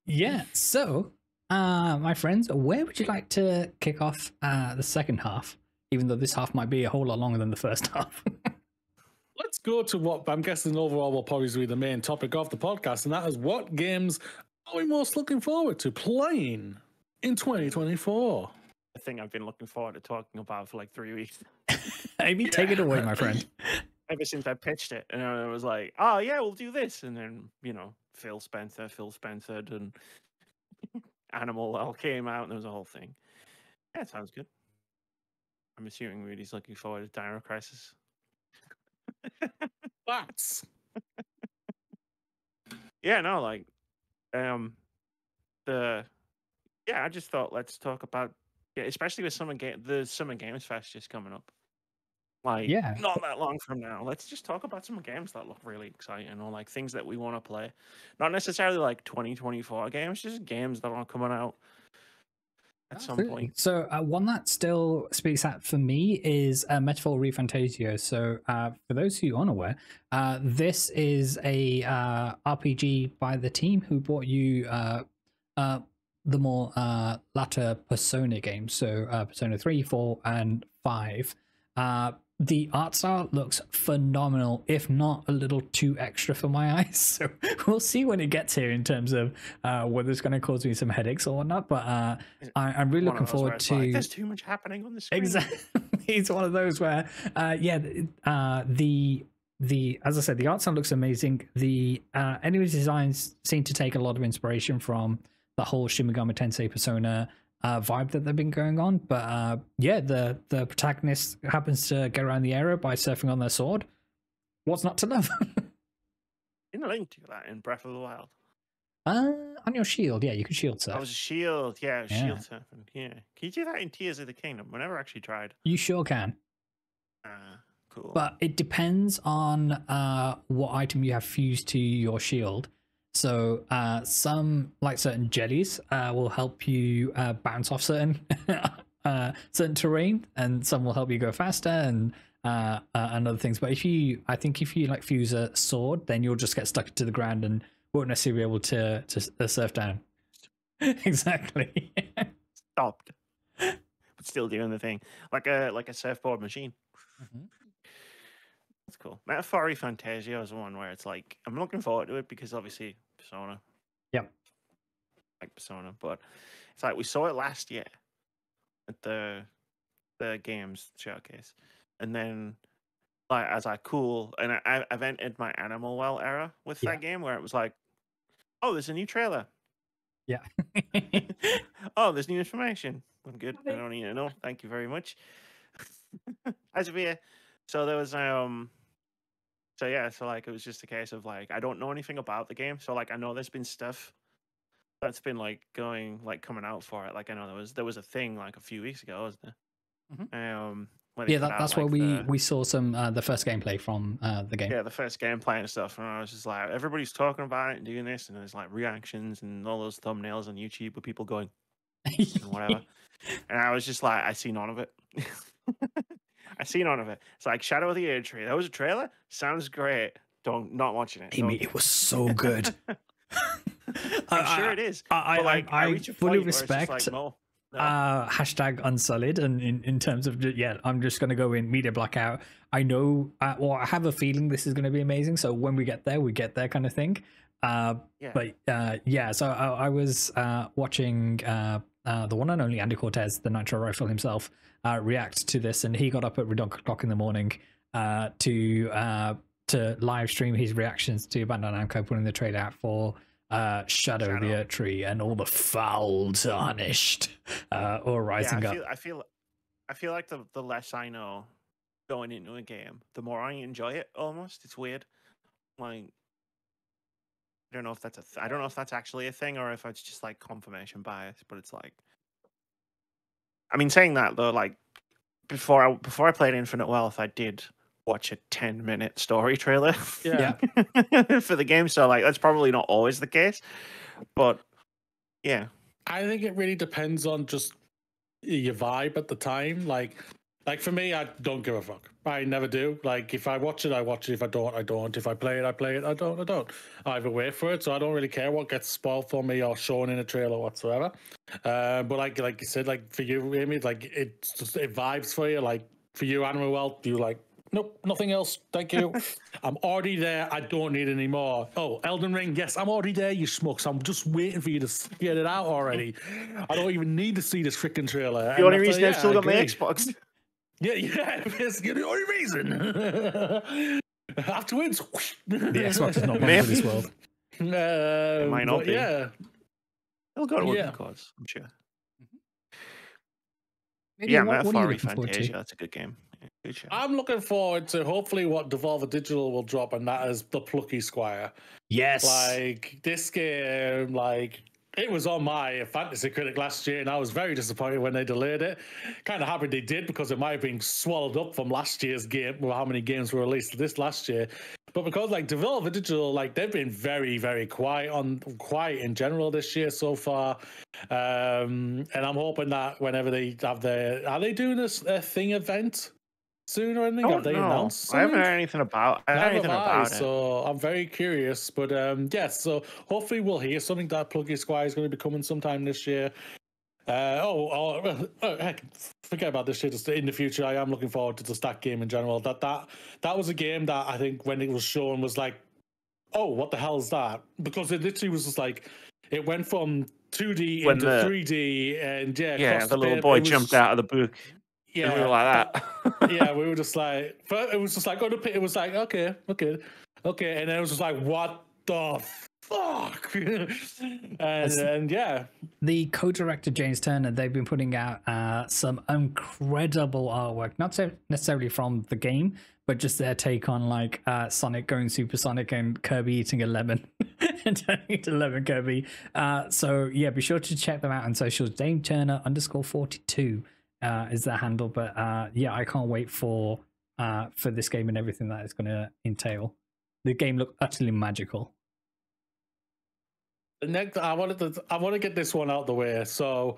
Yeah, so, my friends, where would you like to kick off the second half? Even though this half might be a whole lot longer than the first half. Let's go to what I'm guessing overall will probably be the main topic of the podcast, and that is what games are we most looking forward to playing in 2024? The thing I've been looking forward to talking about for like 3 weeks. Amy, take it away, my friend. Ever since I pitched it, and I was like, oh yeah, we'll do this. And then, Phil Spencer, and Animal all came out, and there was a whole thing. Yeah, it sounds good. I'm assuming Moody's looking forward to Dino Crisis. Bats. Yeah, no, like, I just thought let's talk about, especially with the Summer Games Fest just coming up. Like, Yeah. not that long from now. Let's just talk about some games that look really exciting, or like things that we want to play. Not necessarily like 2024 games, just games that are coming out at some Absolutely. point. So one that still speaks out for me is Metaphor Refantasio. So for those who aren't aware, this is a RPG by the team who brought you the more latter Persona games. So Persona 3, 4, and 5. The art style looks phenomenal, if not a little too extra for my eyes. So we'll see when it gets here in terms of whether it's going to cause me some headaches or whatnot. But I'm really looking forward to. Like, there's too much happening on the screen. Exactly, it's one of those where, the as I said, the art style looks amazing. The enemy designs seem to take a lot of inspiration from the whole Shin Megami Tensei Persona vibe that they've been going on. But the protagonist happens to get around the area by surfing on their sword. What's not to love? Didn't link to that in Breath of the Wild. On your shield, yeah, you can shield surf. I was a shield, shield surfing. Yeah, can you do that in Tears of the Kingdom? I never actually tried. You sure can. Cool. But it depends on what item you have fused to your shield. So some, like certain jellies, will help you bounce off certain certain terrain, and some will help you go faster and other things. But I think if you like fuse a sword, then you'll just get stuck to the ground and won't necessarily be able to surf down. Exactly. Stopped, but still doing the thing like a surfboard machine. Mm-hmm. That's cool. Metaphor Refantasio is one where it's like I'm looking forward to it because obviously Persona. Yep. Like Persona, but it's like we saw it last year at the games showcase, and then like I was like cool, and I've entered my Animal Well era with that game where it was like, oh, there's a new trailer. Yeah. Oh, there's new information. I'm good. I don't need to know. Thank you very much. As of here. So there was so like it was just a case of like I don't know anything about the game. So like I know there's been stuff that's been like coming out for it. Like I know there was a thing like a few weeks ago, wasn't there? Mm-hmm. That's where we saw some the first gameplay from the game. Yeah, the first gameplay and stuff. And I was just like, everybody's talking about it and doing this, and there's like reactions and all those thumbnails on YouTube with people going and whatever. And I was just like, I see none of it. I see none of it. It's like Shadow of the Age Tree. That was a trailer. Sounds great. Not watching it. Amy, it was so good. I'm sure it is. I fully respect like, no. hashtag Unsullied, and in terms of I'm just going to go in media blackout. I know, I have a feeling this is going to be amazing. So when we get there kind of thing. But so I was watching the one and only Andy Cortez, the Nitro Rifle himself, react to this, and he got up at redonk o'clock in the morning to live stream his reactions to Bandai Namco putting the trailer out for Shadow of the Earth Tree, and all the foul tarnished or rising up. I feel like the less I know going into a game, the more I enjoy it. Almost, it's weird. Like I don't know if that's I don't know if that's actually a thing or if it's just like confirmation bias. But it's like, I mean, saying that though, like before I played Infinite Wealth, I did watch a 10-minute story trailer for the game, so like that's probably not always the case, but yeah, I think it really depends on just your vibe at the time. Like for me, I don't give a fuck. I never do. Like if I watch it, I watch it. If I don't, I don't. If I play it, I play it. I don't. I either wait for it, so I don't really care what gets spoiled for me or shown in a trailer whatsoever. But like you said, like for you, Amy, like it vibes for you. Like for you, Animal Wealth, you like, nope, nothing else. Thank you. I'm already there. I don't need any more. Oh, Elden Ring. Yes, I'm already there, you schmucks. I'm just waiting for you to get it out already. I don't even need to see this freaking trailer. The only reason I've still got my Xbox. Yeah, that's the only reason. Afterwards, the Xbox is not meant for this world. It might not be. Yeah. It'll go to working cause, I'm sure. Maybe Metaphor Refantasio, that's a good game. Good show. I'm looking forward to hopefully what Devolver Digital will drop, and that is the Plucky Squire. Yes. Like this game, like it was on my fantasy critic last year, and I was very disappointed when they delayed it. Kind of happy they did, because it might have been swallowed up from last year's game, well, how many games were released this last year. But because like Devolver Digital, like they've been very, very quiet in general this year so far. And I'm hoping that whenever they have are they doing a thing event soon or anything? Have they announced something? I haven't heard anything about it. So I'm very curious. But yes, so hopefully we'll hear something that Pluggy Squire is going to be coming sometime this year. Heck, forget about this shit. Just in the future, I am looking forward to the Stack game in general. That was a game that I think when it was shown was like, oh, what the hell is that? Because it literally was just like, it went from 2D into 3D, and the little boy jumped out of the book. Yeah, and we were like that. Yeah, we were just like, it was just like, it was like, okay, and then it was just like, what the fuck? and yeah, the co-director James Turner, they've been putting out some incredible artwork, not so necessarily from the game, but just their take on like Sonic going supersonic and Kirby eating a lemon and turning into lemon Kirby. So yeah, be sure to check them out on socials. Dame Turner _42 is their handle. But yeah, I can't wait for this game and everything that it's going to entail. The game looked utterly magical. Next, I want to get this one out the way. So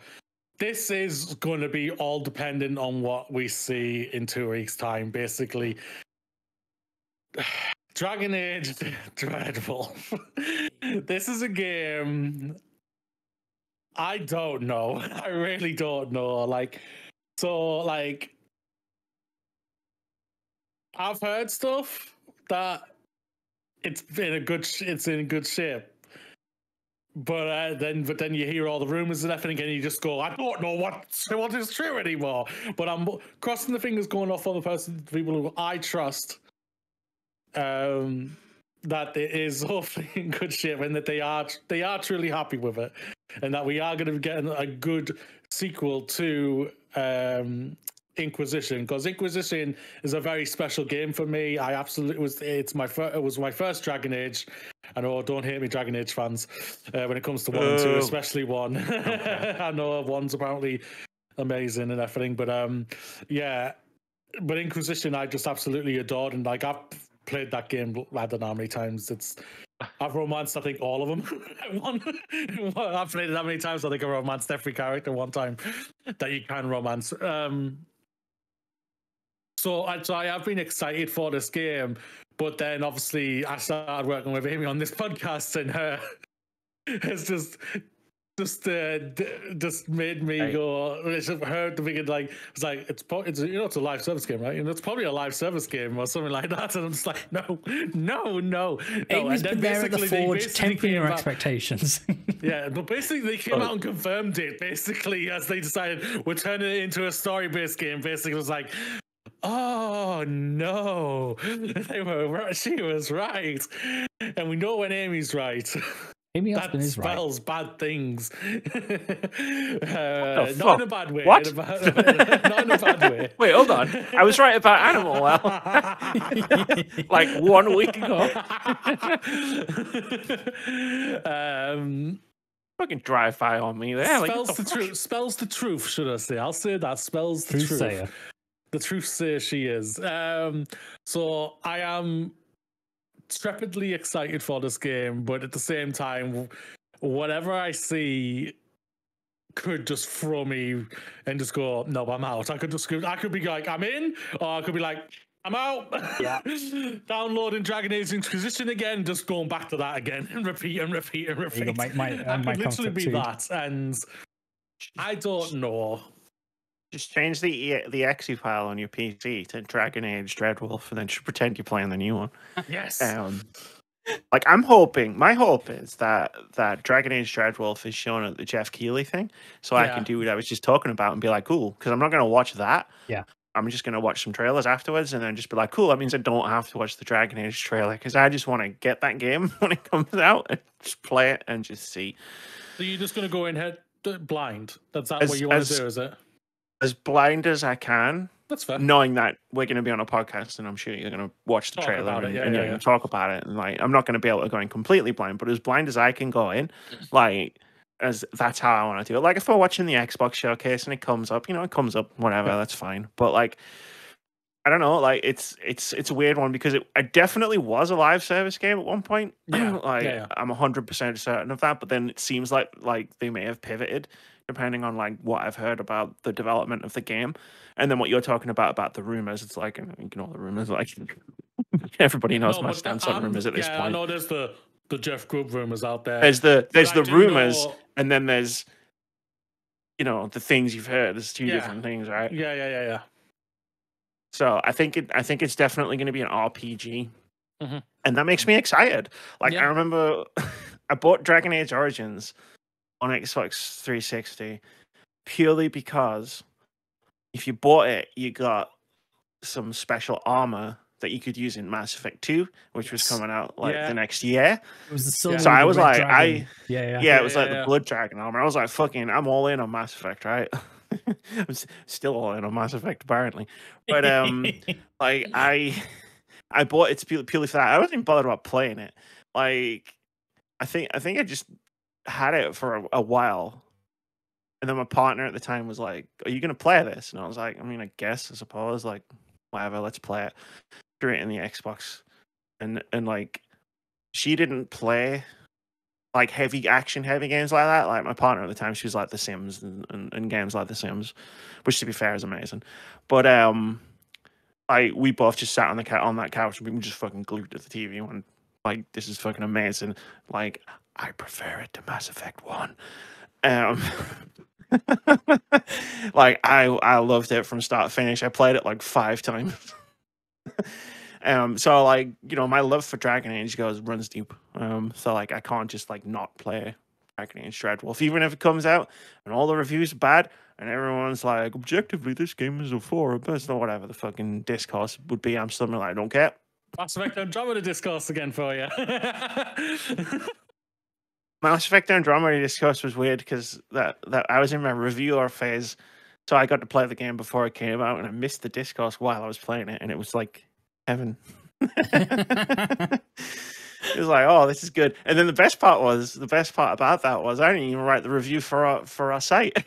this is going to be all dependent on what we see in 2 weeks' time. Basically, Dragon Age Dreadwolf. This is a game I don't know. I really don't know. I've heard stuff that it's in good shape. But then you hear all the rumors and everything, and you just go, I don't know what is true anymore. But I'm crossing the fingers, going off on the people who I trust, that it is hopefully in good shape, and that they are truly happy with it, and that we are going to be getting a good sequel to Inquisition, because Inquisition is a very special game for me. It was my first Dragon Age. I know, don't hate me, Dragon Age fans, when it comes to 1 and 2, especially 1. Okay. I know 1's apparently amazing and everything, but yeah, but Inquisition I just absolutely adored, and like I've played that game I don't know how many times. I've romanced, I think, all of them. I've played it that many times. I think I romanced every character one time that you can romance. So I have been excited for this game, but then obviously I started working with Amy on this podcast, and it's just made me go. It's heard the beginning, like it's it's a live service game, right? And it's probably a live service game or something like that. And I'm just like, no. Amy's been there at the Forge, tempering your expectations. Yeah, but basically they came out and confirmed it. Basically, as they decided we're turning it into a story-based game. Basically, it was like, oh no, she was right, and we know when Amy's right. Amy that is spells right. bad things. Not in a bad way. What? Not in a bad way. Wait, hold on. I was right about Animal Well. Like 1 week ago. Fucking drive-by on me there. Spells the truth, should I say? I'll say that. Spells the truth. The truth says she is. So I am trepidly excited for this game, but at the same time, whatever I see could just throw me and just go, no, I'm out. I could be like, I'm in, or I could be like, I'm out. Yeah. Downloading Dragon Age Inquisition again, just going back to that again and repeat. I could literally be that, and I don't know. Just change the exe file on your PC to Dragon Age Dreadwolf, and then just pretend you're playing the new one. Yes. Like I'm hoping, my hope is that Dragon Age Dreadwolf is shown at the Jeff Keighley thing, so I can do what I was just talking about and be like, cool, because I'm not going to watch that. Yeah. I'm just going to watch some trailers afterwards, and then just be like, cool, that means I don't have to watch the Dragon Age trailer, because I just want to get that game when it comes out and just play it and just see. So you're just going to go in head blind? That's what you want to do, is it? As blind as I can. That's fair. Knowing that we're going to be on a podcast, and I'm sure you're going to watch the trailer and you're going to talk about it. And like, I'm not going to be able to go in completely blind, but as blind as I can go in, like, as that's how I want to do it. Like if we're watching the Xbox showcase and it comes up, it comes up, whatever, that's fine. But like, I don't know, like it's a weird one because it definitely was a live service game at one point. Yeah, I'm 100% certain of that. But then it seems like they may have pivoted depending on like what I've heard about the development of the game, and then what you're talking about the rumors. It's like ignore the rumors. Like everybody knows my stance on rumors at this point. I know there's the Jeff Grubb rumors out there. There's the rumors, and then there's the things you've heard. There's two different things, right? Yeah. So I think it's definitely going to be an RPG, and that makes me excited. Like I remember, I bought Dragon Age Origins on Xbox 360 purely because if you bought it, you got some special armor that you could use in Mass Effect 2, which was coming out the next year. It was the silver. So I was like, dragon. It was like the blood dragon armor. I was like, I'm all in on Mass Effect, right? I'm still all in on Mass Effect apparently, but like I bought it purely for that. I wasn't even bothered about playing it. Like I think I just had it for a while, and then my partner at the time was like, "Are you gonna play this?" And I was like, "I mean, I guess, I suppose, like whatever, let's play it." Threw it in the Xbox, and like she didn't play like heavy games like that. Like my partner at the time, she was like The Sims and games like The Sims, which to be fair is amazing. But like we both just sat on that couch and we were just fucking glued to the TV and went, like, this is fucking amazing. Like I prefer it to Mass Effect 1. Like I loved it from start to finish. I played it like 5 times. So like my love for Dragon Age runs deep. So like I can't just like not play Dragon Age Dreadwolf, even if it comes out and all the reviews are bad and everyone's like, objectively this game is a 4 at best, or whatever the fucking discourse would be. I'm still like, I don't care. Mass Effect Andromeda discourse again for you. Mass Effect Andromeda discourse was weird because that I was in my reviewer phase, so I got to play the game before it came out, and I missed the discourse while I was playing it, and it was like heaven. It was like, oh, this is good. And then the best part about that was I didn't even write the review for our site.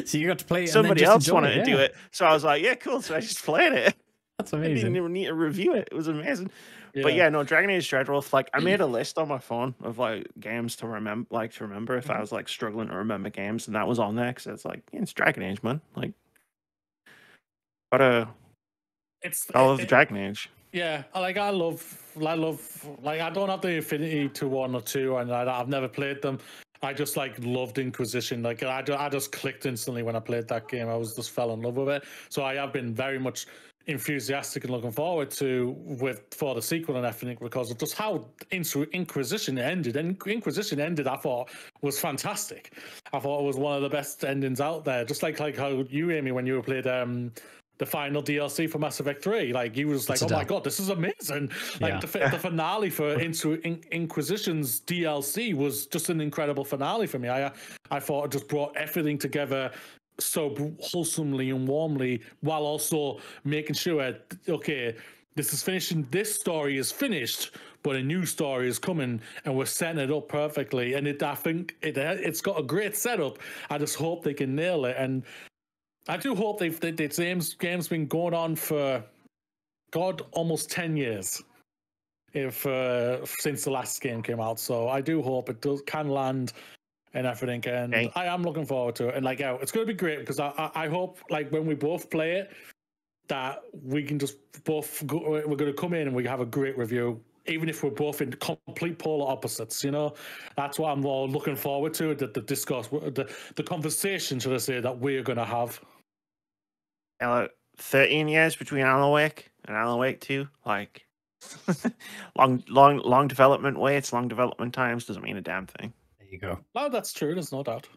So you got to play it. Somebody else wanted to do it, so I was like, yeah, cool. So I just played it. That's amazing. I didn't even need to review it. It was amazing. Yeah. But yeah, no, Dragon Age Dreadwolf. Like I made a list on my phone of like games to remember if I was like struggling to remember games, and that was on there because it's like it's Dragon Age, man. Like, I love the Dragon Age. Yeah, like I love, like I don't have the affinity to 1 or 2, and I've never played them. I just like loved Inquisition. Like I just clicked instantly when I played that game. I just fell in love with it. So I have been very much enthusiastic and looking forward for the sequel and everything because of just how Inquisition ended. And Inquisition ended, I thought, was fantastic. I thought it was one of the best endings out there. Just like how you, Amy, when you played the final DLC for Mass Effect 3, like you was like, oh my god, this is amazing. Like the finale for Inquisition's DLC was just an incredible finale for me. I thought it just brought everything together so wholesomely and warmly, while also making sure, okay, this is finishing. This story is finished, but a new story is coming, and we're setting it up perfectly. And I think it's got a great setup. I just hope they can nail it, and I do hope this game's been going on for almost 10 years, since the last game came out. So I do hope it can land and everything, and I am looking forward to it. And like, it's going to be great because I hope, like, when we both play it, that we can just both we're going to come in and we have a great review, even if we're both in complete polar opposites. That's what I'm all looking forward to. The discourse, the conversation, should I say, that we're going to have. 13 years between Alan Wake and Alan Wake 2, like long development waits, long development times doesn't mean a damn thing. There you go. No, that's true. There's no doubt.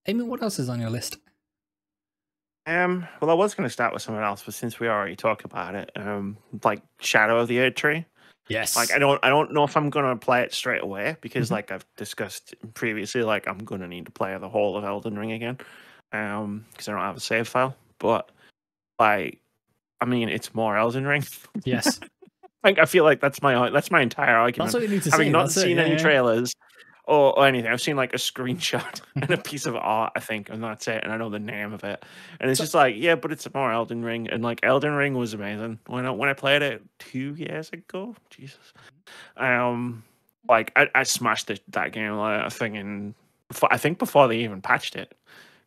Amy, what else is on your list? Well, I was going to start with something else, but since we already talked about it, like Shadow of the Erd Tree. Yes. Like I don't know if I'm going to play it straight away because, like I've discussed previously, like I'm going to need to play the whole of Elden Ring again, because I don't have a save file. But like, I mean, it's more Elden Ring. Yes. Like I feel like that's my entire argument. That's what you need to Having say. not seen any trailers, or anything. I've seen like a screenshot and a piece of art, I think, and that's it. And I know the name of it. And it's So- just like, yeah, but it's more Elden Ring. And like Elden Ring was amazing. When I played it 2 years ago, Jesus. Like I smashed that game like I think before they even patched it.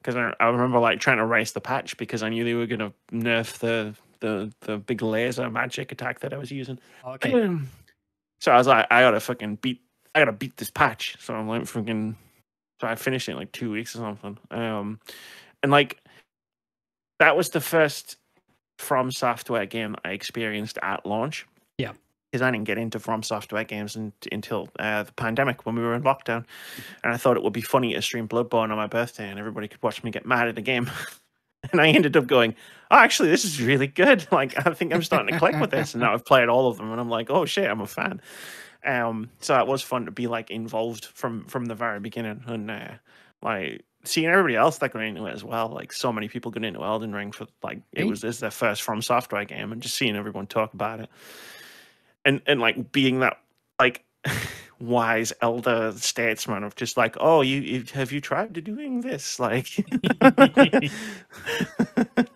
Because I remember like trying to race the patch because I knew they were gonna nerf the big laser magic attack that I was using. Okay. So I was like, I gotta beat this patch. So I'm like freaking. So I finished it in like 2 weeks or something. And like that was the first From Software game I experienced at launch. Yeah. Because I didn't get into From Software games until the pandemic when we were in lockdown, and I thought it would be funny to stream Bloodborne on my birthday and everybody could watch me get mad at the game. And I ended up going, oh, actually, this is really good. Like, I think I'm starting to click with this. And now I've played all of them, and I'm like, oh shit, I'm a fan. So it was fun to be like involved from the very beginning, and like seeing everybody else that got into it as well. Like so many people got into Elden Ring for like it's their first From Software game, and just seeing everyone talk about it, and like being that like wise elder statesman of just like, oh, you have you tried to doing this? Like, no,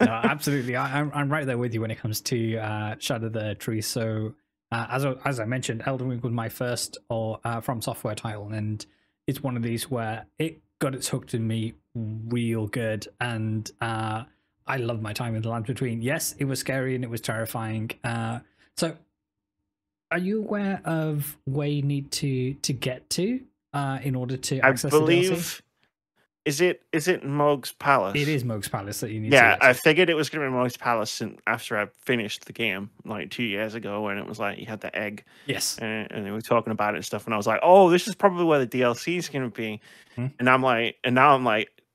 absolutely. I'm right there with you when it comes to Shadow the Tree. So as I mentioned, Elden Ring was my first or From Software title, and it's one of these where it got its hooked in me real good, and I loved my time in the land between. Yes, it was scary and it was terrifying. So are you aware of where you need to get to in order to access the DLC? believe is it Mog's Palace? It is Moog's Palace that you need Yeah, to get I to. figured it was going to be Mog's Palace after I finished the game like 2 years ago, when it was like you had the egg, Yes. and they were talking about it and stuff, and I was like, oh, this is probably where the DLC is going to be. And now I'm like,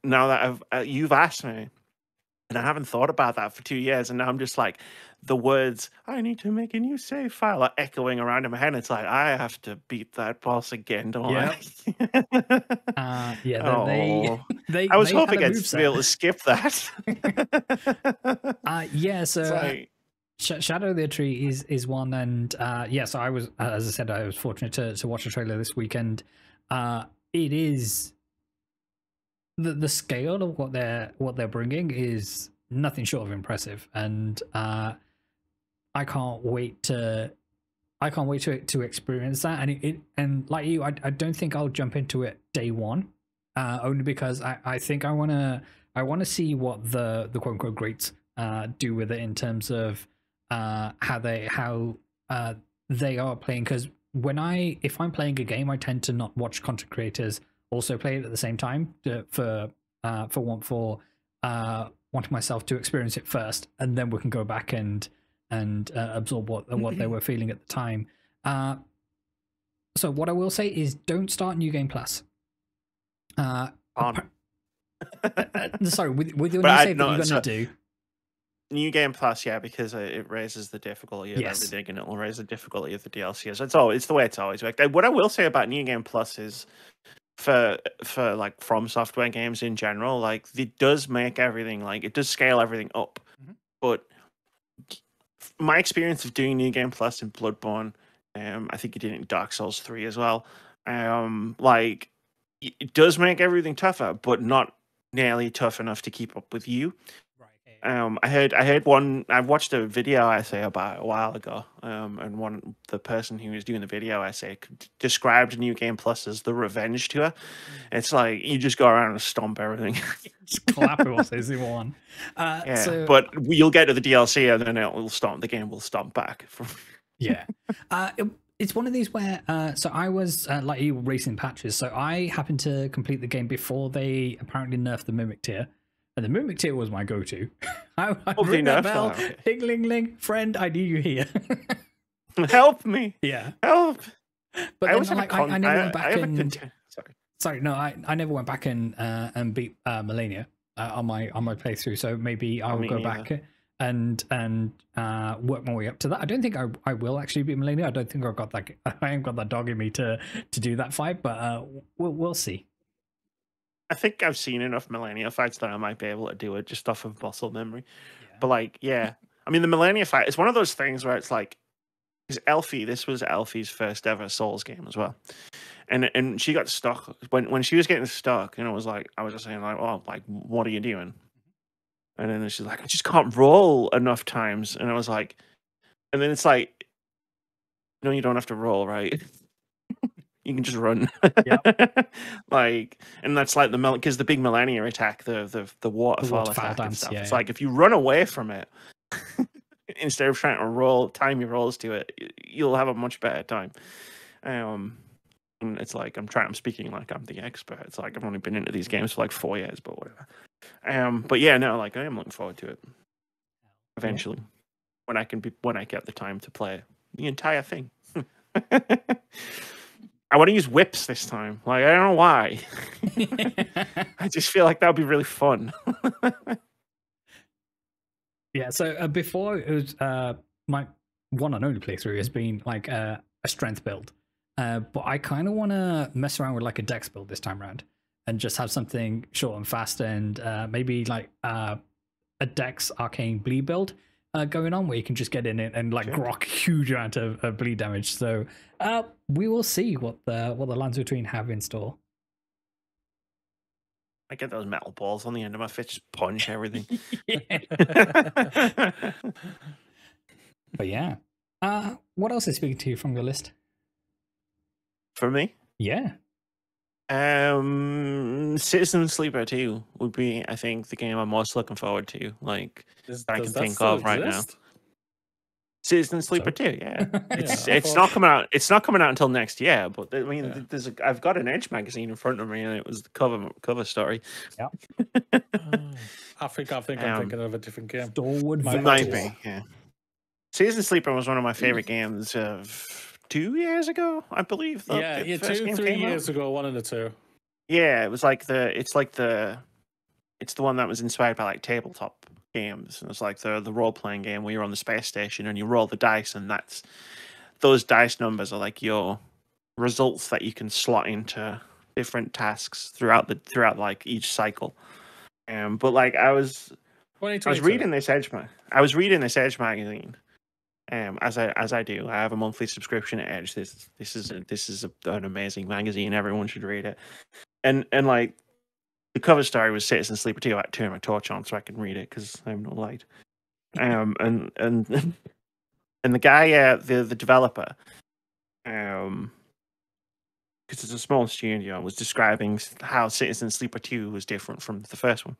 now that you've asked me, and I haven't thought about that for 2 years, and now I'm just like, the words "I need to make a new save file" are echoing around in my head. It's like I have to beat that boss again, don't I? Yeah, Oh, they I was they hoping had a I'd be able to skip that. yeah, It's so like, Shadow of the Tree is one, and yeah, so I was, as I said, I was fortunate to watch a trailer this weekend. It is the scale of what they're bringing is nothing short of impressive, and I can't wait to experience that. And and like you, I don't think I'll jump into it day one, only because I think I want to see what the quote unquote greats do with it in terms of how they are playing. Because if I'm playing a game, I tend to not watch content creators also play it at the same time for wanting myself to experience it first, and then we can go back and absorb what they were feeling at the time. So what I will say is, don't start New Game Plus. Sorry, with your new save that you're gonna do. New Game Plus, yeah, because it raises the difficulty of Yes. everything, and it will raise the difficulty of the DLC. So it's the way it's always worked. What I will say about New Game Plus is, for like From Software games in general, like it does make everything, like it does scale everything up. But my experience of doing New Game Plus in Bloodborne, I think you did it in Dark Souls 3 as well. Like it does make everything tougher, but not nearly tough enough to keep up with you. I watched a video essay about it a while ago, and the person who was doing the video essay described New Game Plus as the revenge tour. It's like you just go around and stomp everything. Just clap it was easy one. Yeah, so, but you'll get to the DLC and then the game will stomp back. Yeah. It's one of these where so I was like you, racing patches, so I happened to complete the game before they apparently nerfed the mimic tier. And the mimic tier was my go-to. I ring that bell, ding, ling, ling, friend, I need you here. Help me. Yeah. Help. But then, I never went back and... Sorry, no, I never went back and beat Melania on my playthrough, so maybe I will go back and work my way up to that. I don't think I will actually beat Melania. I don't think I haven't got that dog in me to do that fight, but we'll see. I think I've seen enough Melania fights that I might be able to do it just off of muscle memory. Yeah. But like, yeah, I mean, the Melania fight is one of those things where it's like, Because Elfie, this was Elfie's first ever Souls game as well, and she got stuck when she was getting stuck, and it was like I was just saying like, oh, like what are you doing? And then she's like, I just can't roll enough times, and I was like, and then it's like, no, you don't have to roll, right? You can just run. Yep. Like, and that's like because the big Millennia attack, the waterfall attack and dance, stuff. yeah, It's yeah. like if you run away from it instead of trying to time your rolls to it, you'll have a much better time. And it's like I'm speaking like I'm the expert. It's like I've only been into these games for like 4 years, but whatever. But yeah, no, like I am looking forward to it eventually when I get the time to play the entire thing. I want to use whips this time. Like I don't know why. I just feel like that would be really fun. Yeah, so before it was my one and only playthrough has been like a strength build, but I kind of want to mess around with like a dex build this time around and just have something short and fast and maybe like a dex arcane bleed build going on where you can just get in it and like grok huge amount of bleed damage. So we will see what the Lands Between have in store. I get those metal balls on the end of my fist, just punch everything. But yeah. What else is speaking to you from your list? For me? Yeah. Citizen Sleeper 2 would be, I think, the game I'm most looking forward to. Like I can think of right now. Citizen Sleeper 2, yeah. It's not coming out. It's not coming out until next year. But I mean, I've got an Edge magazine in front of me, and it was the cover story. Yeah. I think I'm thinking of a different game. Might be, yeah. Citizen Sleeper was one of my favorite games of 2 years ago, I believe. 3 years ago, one of the two. Yeah, it was like it's the one that was inspired by like tabletop games. And it's like the role playing game where you're on the space station and you roll the dice, and those dice numbers are like your results that you can slot into different tasks throughout like each cycle. But like I was reading this Edge magazine. As I do, I have a monthly subscription at Edge. This is an amazing magazine. Everyone should read it. And like the cover story was Citizen Sleeper 2. I had to turn my torch on so I can read it because I have no light. And the guy, the developer, because it's a small studio, was describing how Citizen Sleeper 2 was different from the first one.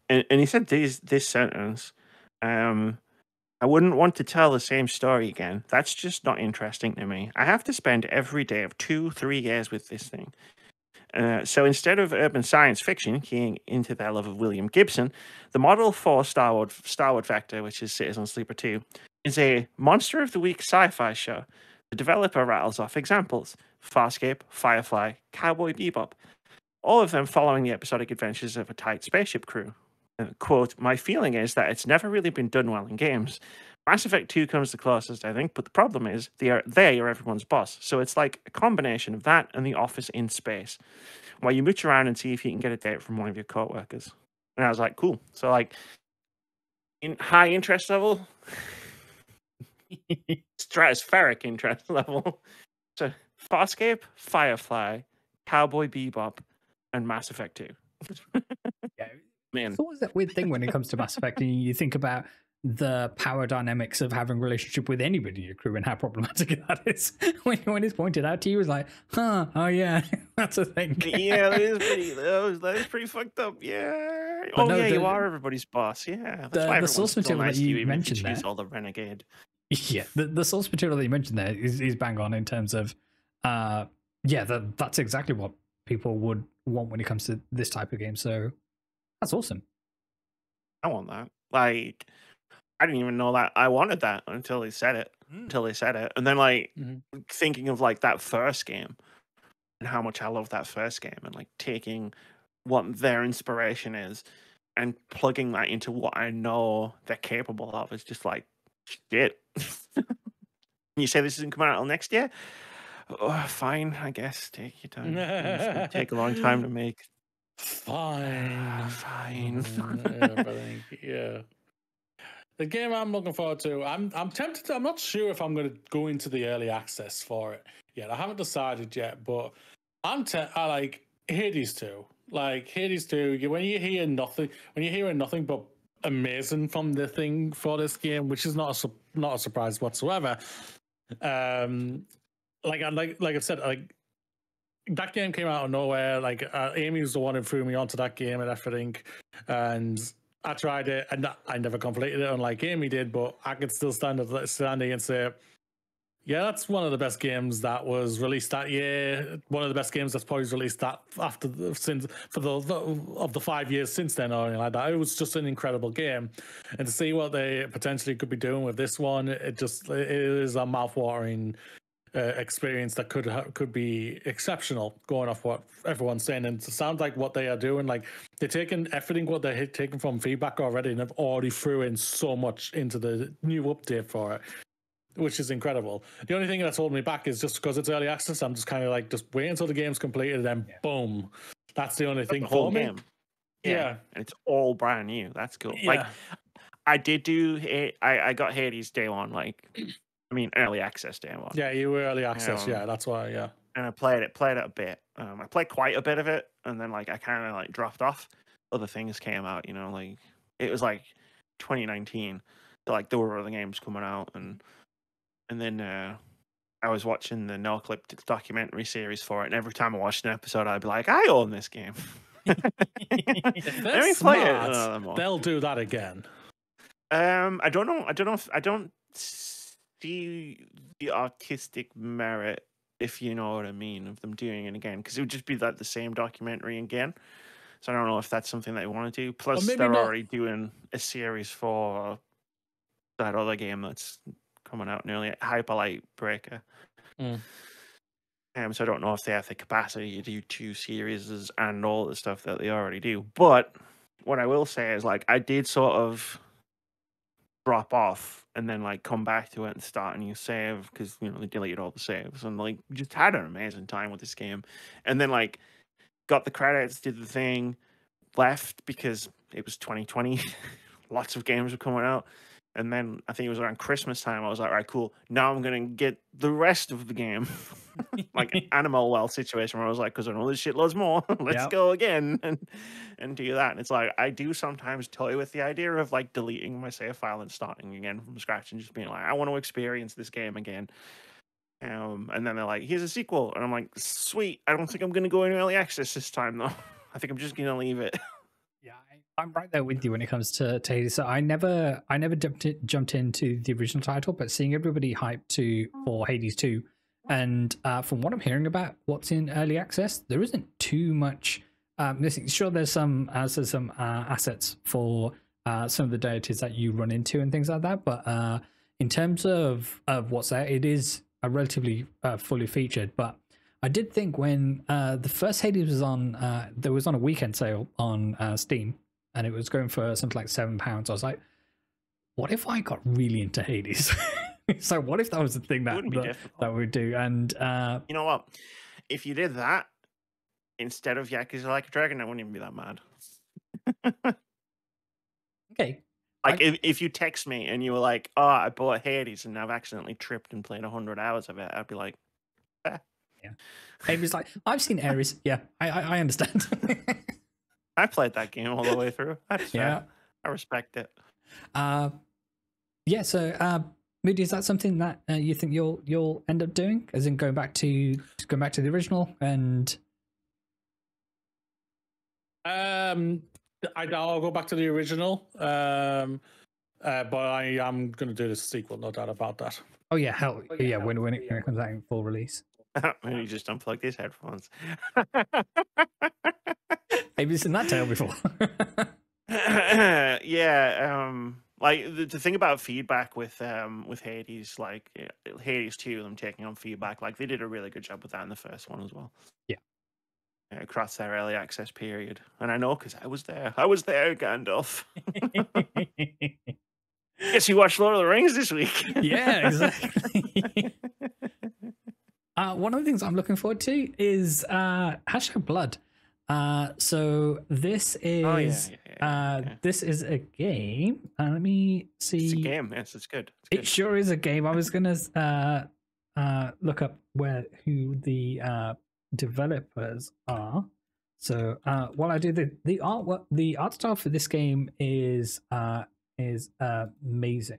And he said this sentence, I wouldn't want to tell the same story again. That's just not interesting to me. I have to spend every day of 2-3 years with this thing. So instead of urban science fiction keying into their love of William Gibson, the model for Starwood Vector, which is Citizen Sleeper 2, is a Monster of the Week sci-fi show. The developer rattles off examples: Farscape, Firefly, Cowboy Bebop, all of them following the episodic adventures of a tight spaceship crew. Quote, my feeling is that it's never really been done well in games. Mass Effect 2 comes the closest, I think, but the problem is they are everyone's boss. So it's like a combination of that and The Office in space, while you mooch around and see if you can get a date from one of your co-workers. And I was like, cool. So like, in high interest level, stratospheric interest level. So Farscape, Firefly, Cowboy Bebop, and Mass Effect 2. Yeah. Man. It's always that weird thing when it comes to Mass Effect, and you think about the power dynamics of having a relationship with anybody in your crew and how problematic that is. when it's pointed out to you, it's like, oh yeah, that's a thing. Yeah, that is pretty fucked up. Yeah. But no, you are everybody's boss. Yeah. That's why the source material nice that you mentioned there, all the renegade. Yeah, the source material that you mentioned there is bang on in terms of, that's exactly what people would want when it comes to this type of game. So that's awesome. I want that. Like, I didn't even know that I wanted that until they said it. And then like thinking of like that first game and how much I love that first game, and like taking what their inspiration is and plugging that into what I know they're capable of is just like shit. You say this isn't coming out until next year? Oh, fine, I guess. Take your time. It's gonna take a long time to make. Fine. Fine. Yeah. The game I'm looking forward to, I'm tempted to, I'm not sure if I'm going to go into the early access for it yet. I haven't decided yet, but I like Hades 2. Like Hades 2, when you hear nothing but amazing from the thing for this game, which is not a surprise whatsoever. Like I said, like that game came out of nowhere. Like Amy was the one who threw me onto that game and everything, and I tried it, and I never completed it, unlike Amy did. But I could still stand standing and say, yeah, that's one of the best games that was released that year. One of the best games that's probably released that of the 5 years since then, or anything like that. It was just an incredible game, and to see what they potentially could be doing with this one, it is a mouthwatering experience that could be exceptional, going off what everyone's saying. And it sounds like what they are doing, like they're taking everything what they're taking from feedback already, and have already threw in so much into the new update for it, which is incredible. The only thing that's holding me back is just because it's early access. I'm just kind of like, just wait until the game's completed, and then boom, that's the only thing for me. Yeah, and it's all brand new. That's cool. Yeah. Like I did do, I got Hades day one, like. I mean, early access day one. Yeah, you were early access. Yeah, that's why. Yeah, and I played it a bit. I played quite a bit of it, and then like I kind of like dropped off. Other things came out, you know, like it was like 2019. So like there were other games coming out, and then I was watching the No Clip documentary series for it, and every time I watched an episode, I'd be like, I own this game. Let me play it. They'll do that again. I don't know. I don't see the artistic merit, if you know what I mean, of them doing it again, because it would just be like the same documentary again. So I don't know if that's something they want to do. Plus, they're already doing a series for that other game that's coming out nearly, Hyperlight Breaker. So I don't know if they have the capacity to do 2 series and all the stuff that they already do. But what I will say is, like, I did sort of drop off and then like come back to it and start a new save, because you know they deleted all the saves, and like just had an amazing time with this game. And then like got the credits, did the thing, left because it was 2020. Lots of games were coming out. And then I think it was around Christmas time, I was like, all right, cool, now I'm gonna get the rest of the game. Like an Animal Well situation where I was like, because I know there's shitloads more, let's go again and do that. And it's like, I do sometimes toy with the idea of like deleting my save file and starting again from scratch and just being like, I want to experience this game again. And then they're like, here's a sequel, and I'm like, sweet. I don't think I'm gonna go in early access this time though. I think I'm just gonna leave it. Yeah, I'm right there with you when it comes to Hades. So I never jumped into the original title, but seeing everybody hyped for Hades 2, and from what I'm hearing about what's in early access, there isn't too much. Sure, there's some assets for some of the deities that you run into and things like that, but in terms of what's there, it is a relatively fully featured. But I did think when the first Hades was on, there was on a weekend sale on Steam, and it was going for something like £7. I was like, what if I got really into Hades? So what if that was the thing that we'd do? And you know what? If you did that instead of Yakuza Like a Dragon, I wouldn't even be that mad. Okay. Like if you text me and you were like, "Oh, I bought Hades and I've accidentally tripped and played 100 hours of it," I'd be like, yeah. Hades like, I've seen Ares. Yeah, I understand. I played that game all the way through. I respect it. Yeah. So, Moody, is that something that you think you'll end up doing, as in going back to the original? And I'll go back to the original. But I am going to do the sequel, no doubt about that. Oh yeah, hell yeah! When it comes out in full release. Maybe just unplug these headphones. Maybe seen that tale before. Yeah. Like the thing about feedback with Hades, like Hades 2, them taking on feedback, like they did a really good job with that in the first one as well. Yeah. Across their early access period. And I know because I was there, Gandalf. Guess you watched Lord of the Rings this week. Yeah, exactly. One of the things I'm looking forward to is #Blood. So this is this is a game. Let me see. It's a game. Yes, it's good. It sure is a game. I was gonna look up who the developers are. So while I do the art style for this game is amazing.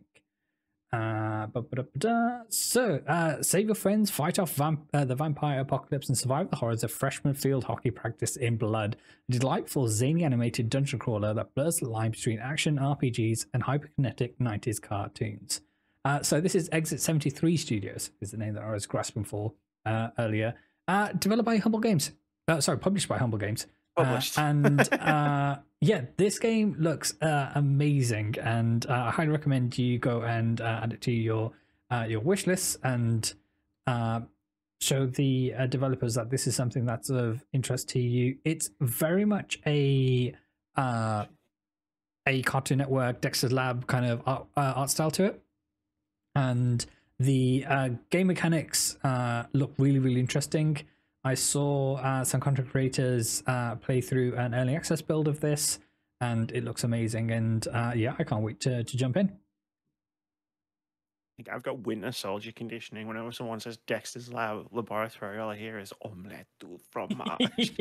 So save your friends, fight off the vampire apocalypse, and survive the horrors of freshman field hockey practice in Blood. A delightful, zany animated dungeon crawler that blurs the line between action RPGs and hyperkinetic 90s cartoons. So this is Exit 73 Studios, is the name that I was grasping for earlier. Developed by Humble Games. Published by Humble Games. Yeah, this game looks amazing, and I highly recommend you go and add it to your wish list and show the developers that this is something that's of interest to you. It's very much a Cartoon Network, Dexter's Lab kind of art style to it, and the game mechanics look really, really interesting. I saw some content creators play through an early access build of this, and it looks amazing. And yeah, I can't wait to jump in. I've got winter soldier conditioning. Whenever someone says Dexter's Laboratory, all I hear is omelette du fromage.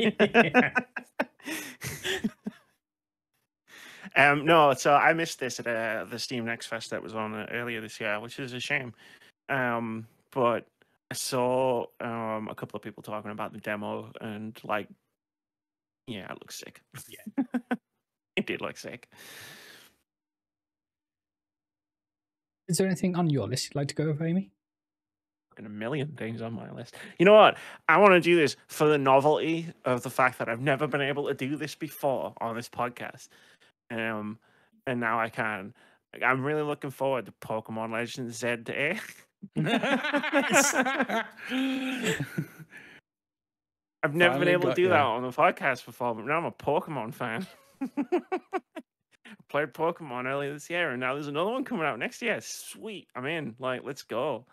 No, so I missed this at the Steam Next Fest that was on earlier this year, which is a shame. But I saw a couple of people talking about the demo, and like, yeah, it looks sick. Yeah, it did look sick. Is there anything on your list you'd like to go over, Amy? A million things on my list. You know what? I want to do this for the novelty of the fact that I've never been able to do this before on this podcast. And now I can. I'm really looking forward to Pokemon Legends Z to A. I've never been able to do that on the podcast before, but now I'm a Pokemon fan. Played Pokemon earlier this year, and now there's another one coming out next year. Sweet. I'm in. Like, let's go.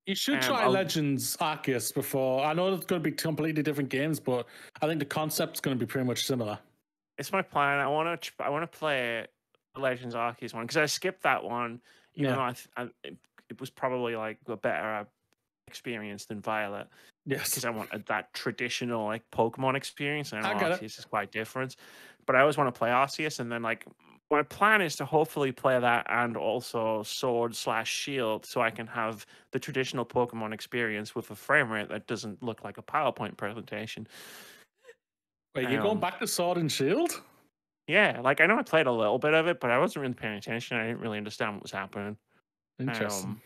You should try Legends Arceus before. I know it's going to be completely different games, but I think the concept's going to be pretty much similar. It's my plan. I want to play the Legends Arceus one because I skipped that one, even though it was probably like a better experience than Violet. Yes, because I wanted that traditional like Pokemon experience, and I know Arceus is quite different. But I always want to play Arceus, and then like my plan is to hopefully play that and also Sword/Shield, so I can have the traditional Pokemon experience with a frame rate that doesn't look like a PowerPoint presentation. Wait, you're going back to Sword and Shield? Yeah, like I know I played a little bit of it, but I wasn't really paying attention. I didn't really understand what was happening. Interesting.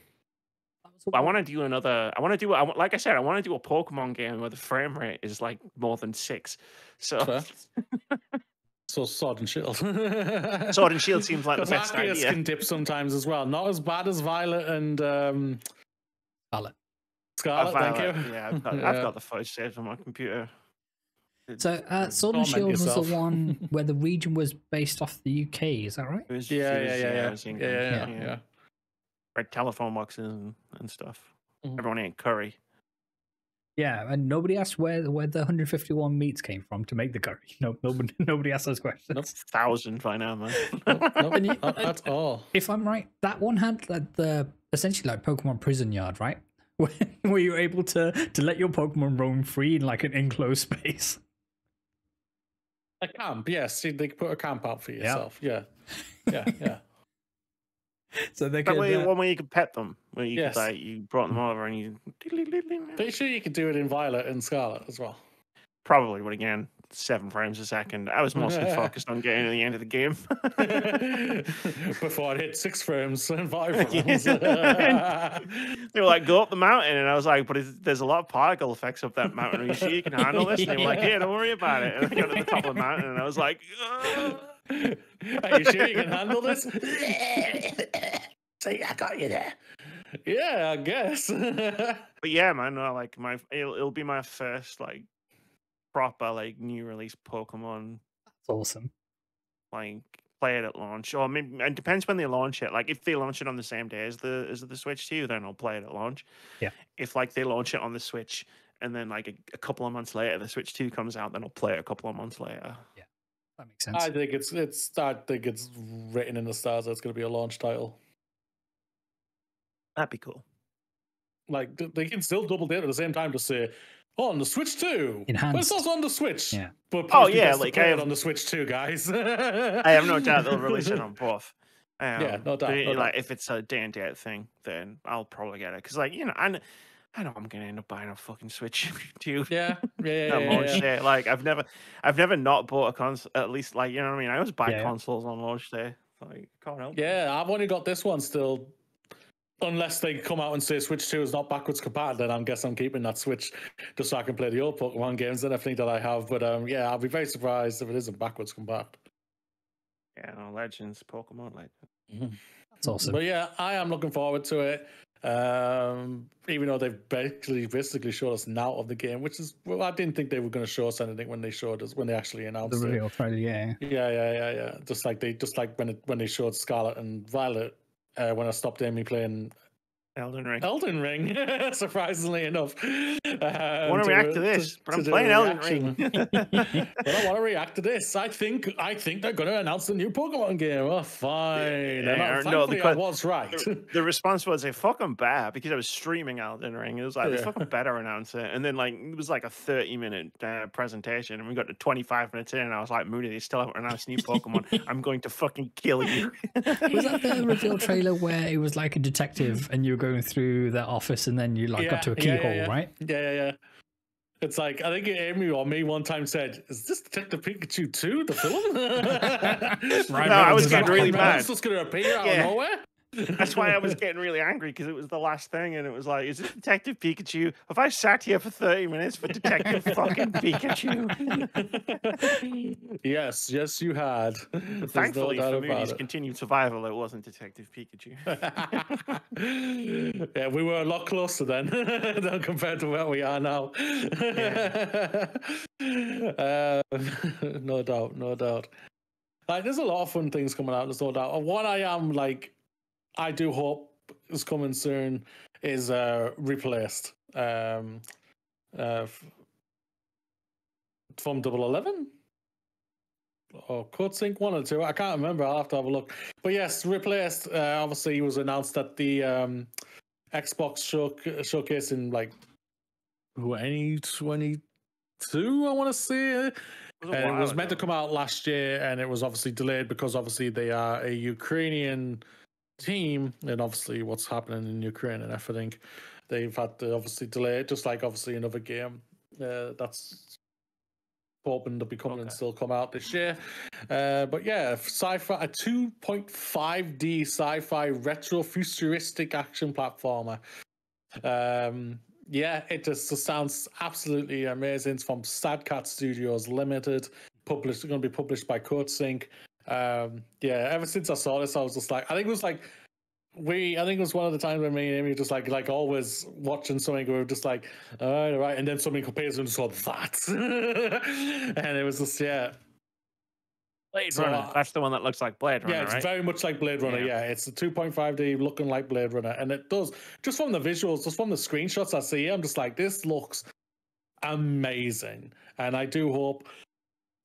I want to do another. Like I said, I want to do a Pokemon game where the frame rate is like more than 6. So. So Sword and Shield. Sword and Shield seems like the best idea. Can dip sometimes as well. Not as bad as Violet and Scarlet. Violet, thank you. Yeah, I've got the footage saved on my computer. So Sword and Shield was the one where the region was based off the UK, is that right? Yeah. Red telephone boxes and stuff. Everyone ate curry. Yeah, and nobody asked where the 151 meats came from to make the curry. No, nobody asked those questions. 1,000 by now, man. Not at all. If I'm right, that one had like essentially like Pokemon Prison Yard, right? Where you were able to let your Pokemon roam free in like an enclosed space. A camp, yes. They could put a camp out for yourself. Yeah. So they could. One way you could pet them, where you yes. could like you brought them over and you. Pretty sure you could do it in Violet and Scarlet as well. Probably, but again, 7 frames a second. I was mostly focused on getting to the end of the game before I hit 6 frames and 5 frames. They were like, "Go up the mountain," and I was like, "But there's a lot of particle effects up that mountain. Are you sure you can handle this?" And they were like, "Yeah, don't worry about it." And I got to the top of the mountain, and I was like, "Are you sure you can handle this?" See, I got you there. Yeah, I guess. But yeah, man, like it'll be my first like proper like new release Pokemon. That's awesome. Like play it at launch, or maybe it depends when they launch it. Like if they launch it on the same day as the Switch too, then I'll play it at launch. Yeah. If like they launch it on the Switch and then like a couple of months later, the Switch 2 comes out, then I'll play it a couple of months later. Yeah, that makes sense. I think it's written in the stars that it's going to be a launch title. That'd be cool. Like they can still double dip at the same time to say, "Oh, on the Switch 2, Enhanced. but it's also on the Switch." Yeah. But like I have on the Switch 2, guys. I have no doubt they'll release it on both. Yeah, no doubt. No like doubt. if it's a day and date thing, then I'll probably get it because, like, you know, I know I'm gonna end up buying a fucking Switch too. Yeah. Launch day. Like I've never not bought a console. At least, like, you know what I mean. I always buy Yeah. consoles on launch day. Like, can't help. Yeah, I've only got this one still. Unless they come out and say Switch 2 is not backwards compatible, then I guess I'm keeping that Switch just so I can play the old Pokemon games and everything that I have. But yeah, I'll be very surprised if it isn't backwards compatible. Yeah, no, Legends, Pokemon Legends. That's awesome. But yeah, I am looking forward to it. Even though they've basically showed us now of the game, which is, well, I didn't think they were going to show us anything when they showed us, when they actually announced The it. reveal trailer, yeah. Yeah. Just like when they showed Scarlet and Violet. When I stopped Amy playing Elden Ring. Surprisingly enough. I want to react to this, but I'm playing Elden Ring. But I want to react to this. I think they're going to announce the new Pokemon game. Oh, fine. Thankfully, I was right. The response was, "They fucking better," because I was streaming Elden Ring. It was like, "They fucking better announce it." And then, like, it was like a 30-minute presentation, and we got to 25 minutes in, and I was like, "Moody, they still haven't announced new Pokemon. I'm going to fucking kill you." Was that the reveal trailer where it was like a detective and you were going through their office and then you got to a keyhole, right? Yeah. It's like, I think Amy or me one time said, "Is this Detective Pikachu 2, the film?" Right, no, I was getting really mad. It's just going to appear out of nowhere. That's why I was getting really angry, because it was the last thing, and it was like, "Is this Detective Pikachu? Have I sat here for 30 minutes for Detective fucking Pikachu?" Yes, you had. But thankfully, for Moody's continued survival, it wasn't Detective Pikachu. Yeah, we were a lot closer then compared to where we are now. No doubt. Like, there's a lot of fun things coming out. There's no doubt. What I do hope is coming soon is Replaced from 011 or CodeSync, one or two. I can't remember. I'll have to have a look. But yes, Replaced. Obviously, was announced at the Xbox showcase in like 2022. I want to say. And it was meant to come out last year, and it was obviously delayed because obviously they are a Ukrainian team, and obviously what's happening in Ukraine and everything, they've had to obviously delay it, just like obviously another game that's hoping to be coming and still come out this year. But yeah, sci-fi, a 2.5D sci-fi retro futuristic action platformer. Yeah, it just sounds absolutely amazing. It's from Sadcat Studios Limited, going to be published by CodeSync. Yeah, ever since I saw this, I was just like, I think it was one of the times when me and Amy just like always watching something, we were just like, all right, and then something compares and just like, that. And it was just, yeah. Blade Runner. That's the one that looks like Blade Runner, yeah, it's very much like Blade Runner. Yeah, it's a 2.5D looking like Blade Runner, and it does, just from the visuals, just from the screenshots I see, I'm just like, this looks amazing, and I do hope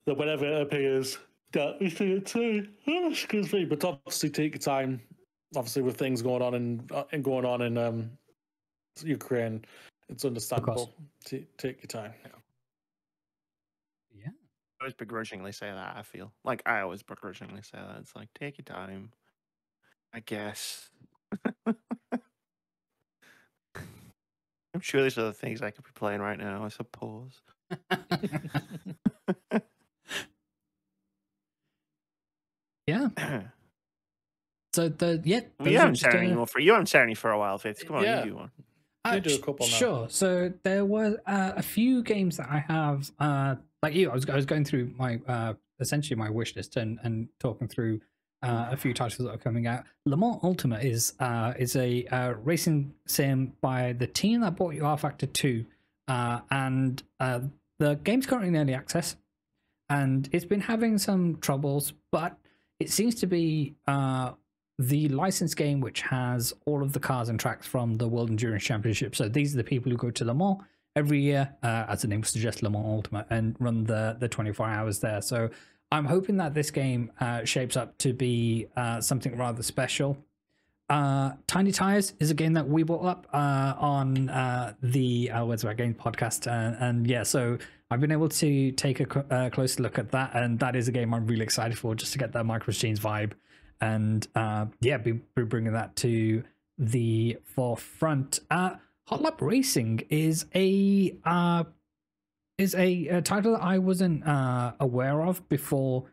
that whenever it appears, that we see it too. Oh, excuse me, but obviously take your time. Obviously, with things going on in Ukraine, it's understandable. Take your time. Yeah. I always begrudgingly say that. I feel like I always begrudgingly say that. It's like, take your time, I guess. I'm sure there's other things I could be playing right now, I suppose. Yeah. So you haven't said any more for a while, Vitz. Come on, you do one. You do a couple now. Sure. So there were a few games that I have, like you. I was going through my essentially my wish list and talking through a few titles that are coming out. Le Mans Ultimate is a racing sim by the team that bought you R Factor 2, and the game's currently in early access, and it's been having some troubles, but it seems to be the licensed game which has all of the cars and tracks from the World Endurance Championship. So these are the people who go to Le Mans every year, as the name suggests, Le Mans Ultimate, and run the 24 hours there. So I'm hoping that this game shapes up to be something rather special. Tiny Tires is a game that we brought up on the Words About Games podcast, and yeah, so I've been able to take a closer look at that, and that is a game I'm really excited for, just to get that Micro Machines vibe, and yeah, be bringing that to the forefront. Hot Lap Racing is a title that I wasn't aware of before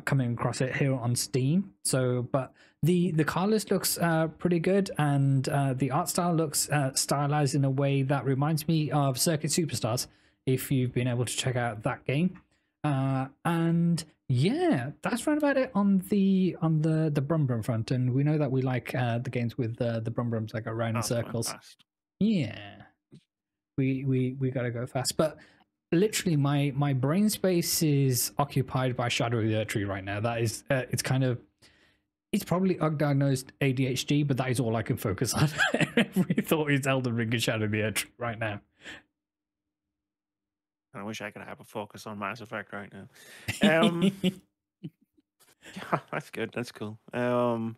coming across it here on Steam. So, but the car list looks pretty good, and the art style looks stylized in a way that reminds me of Circuit Superstars, if you've been able to check out that game. And yeah, that's right about it on the Brum Brum front. And we know that we like the games with the Brum Brums that go around in circles. Yeah, we gotta go fast, but literally my brain space is occupied by Shadow of the Earth Tree right now. That is it's probably undiagnosed ADHD, but that is all I can focus on. Every thought is Elden Ring and Shadow of the Earth Tree right now. I wish I could have a focus on Mass Effect right now. Yeah, that's good. That's cool. I'll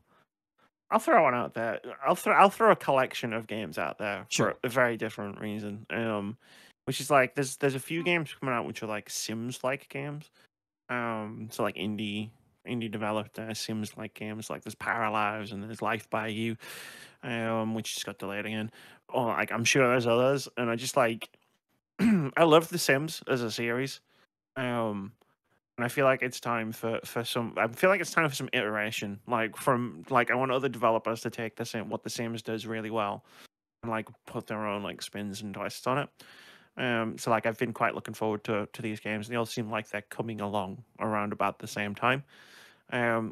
throw one out there. I'll throw a collection of games out there for a very different reason. Which is like there's a few games coming out which are like Sims-like games. So like indie developed Sims-like games. Like there's Paralives and there's Life by You, which just got delayed again. Or like I'm sure there's others, and I just like I love The Sims as a series. And I feel like it's time for some. I feel like it's time for some iteration. Like I want other developers to take what The Sims does really well, and like put their own like spins and twists on it. So like I've been quite looking forward to these games. They all seem like they're coming along around about the same time,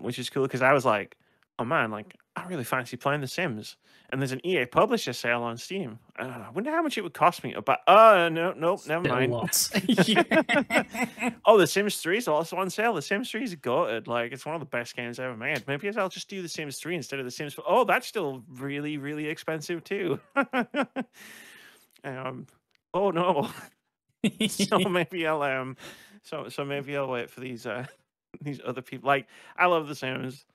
which is cool because I was like, oh man, like I really fancy playing The Sims, and there's an EA publisher sale on Steam. I wonder how much it would cost me. But nope, never mind. Oh, The Sims 3 is also on sale. The Sims 3 is goated. Like it's one of the best games ever made. Maybe I'll just do The Sims 3 instead of The Sims 4. Oh, that's still really, really expensive too. Oh no. So maybe I'll so maybe I'll wait for these other people. Like I love The Sims.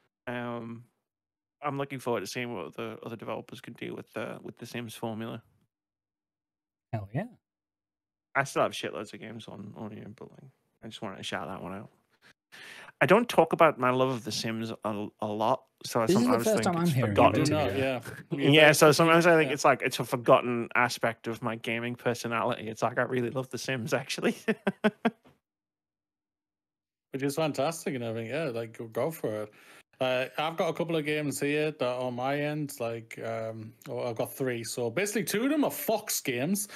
I'm looking forward to seeing what the other developers can do with the Sims formula. Hell yeah. I still have shitloads of games on here, but like I just wanted to shout that one out. I don't talk about my love of The Sims a lot, so I sometimes think it's forgotten. Yeah. So sometimes I think it's a forgotten aspect of my gaming personality. It's like I really love The Sims, actually. Which is fantastic, and I think like go for it. I've got a couple of games here that are on my end. Like I've got 3. So basically 2 of them are Fox games.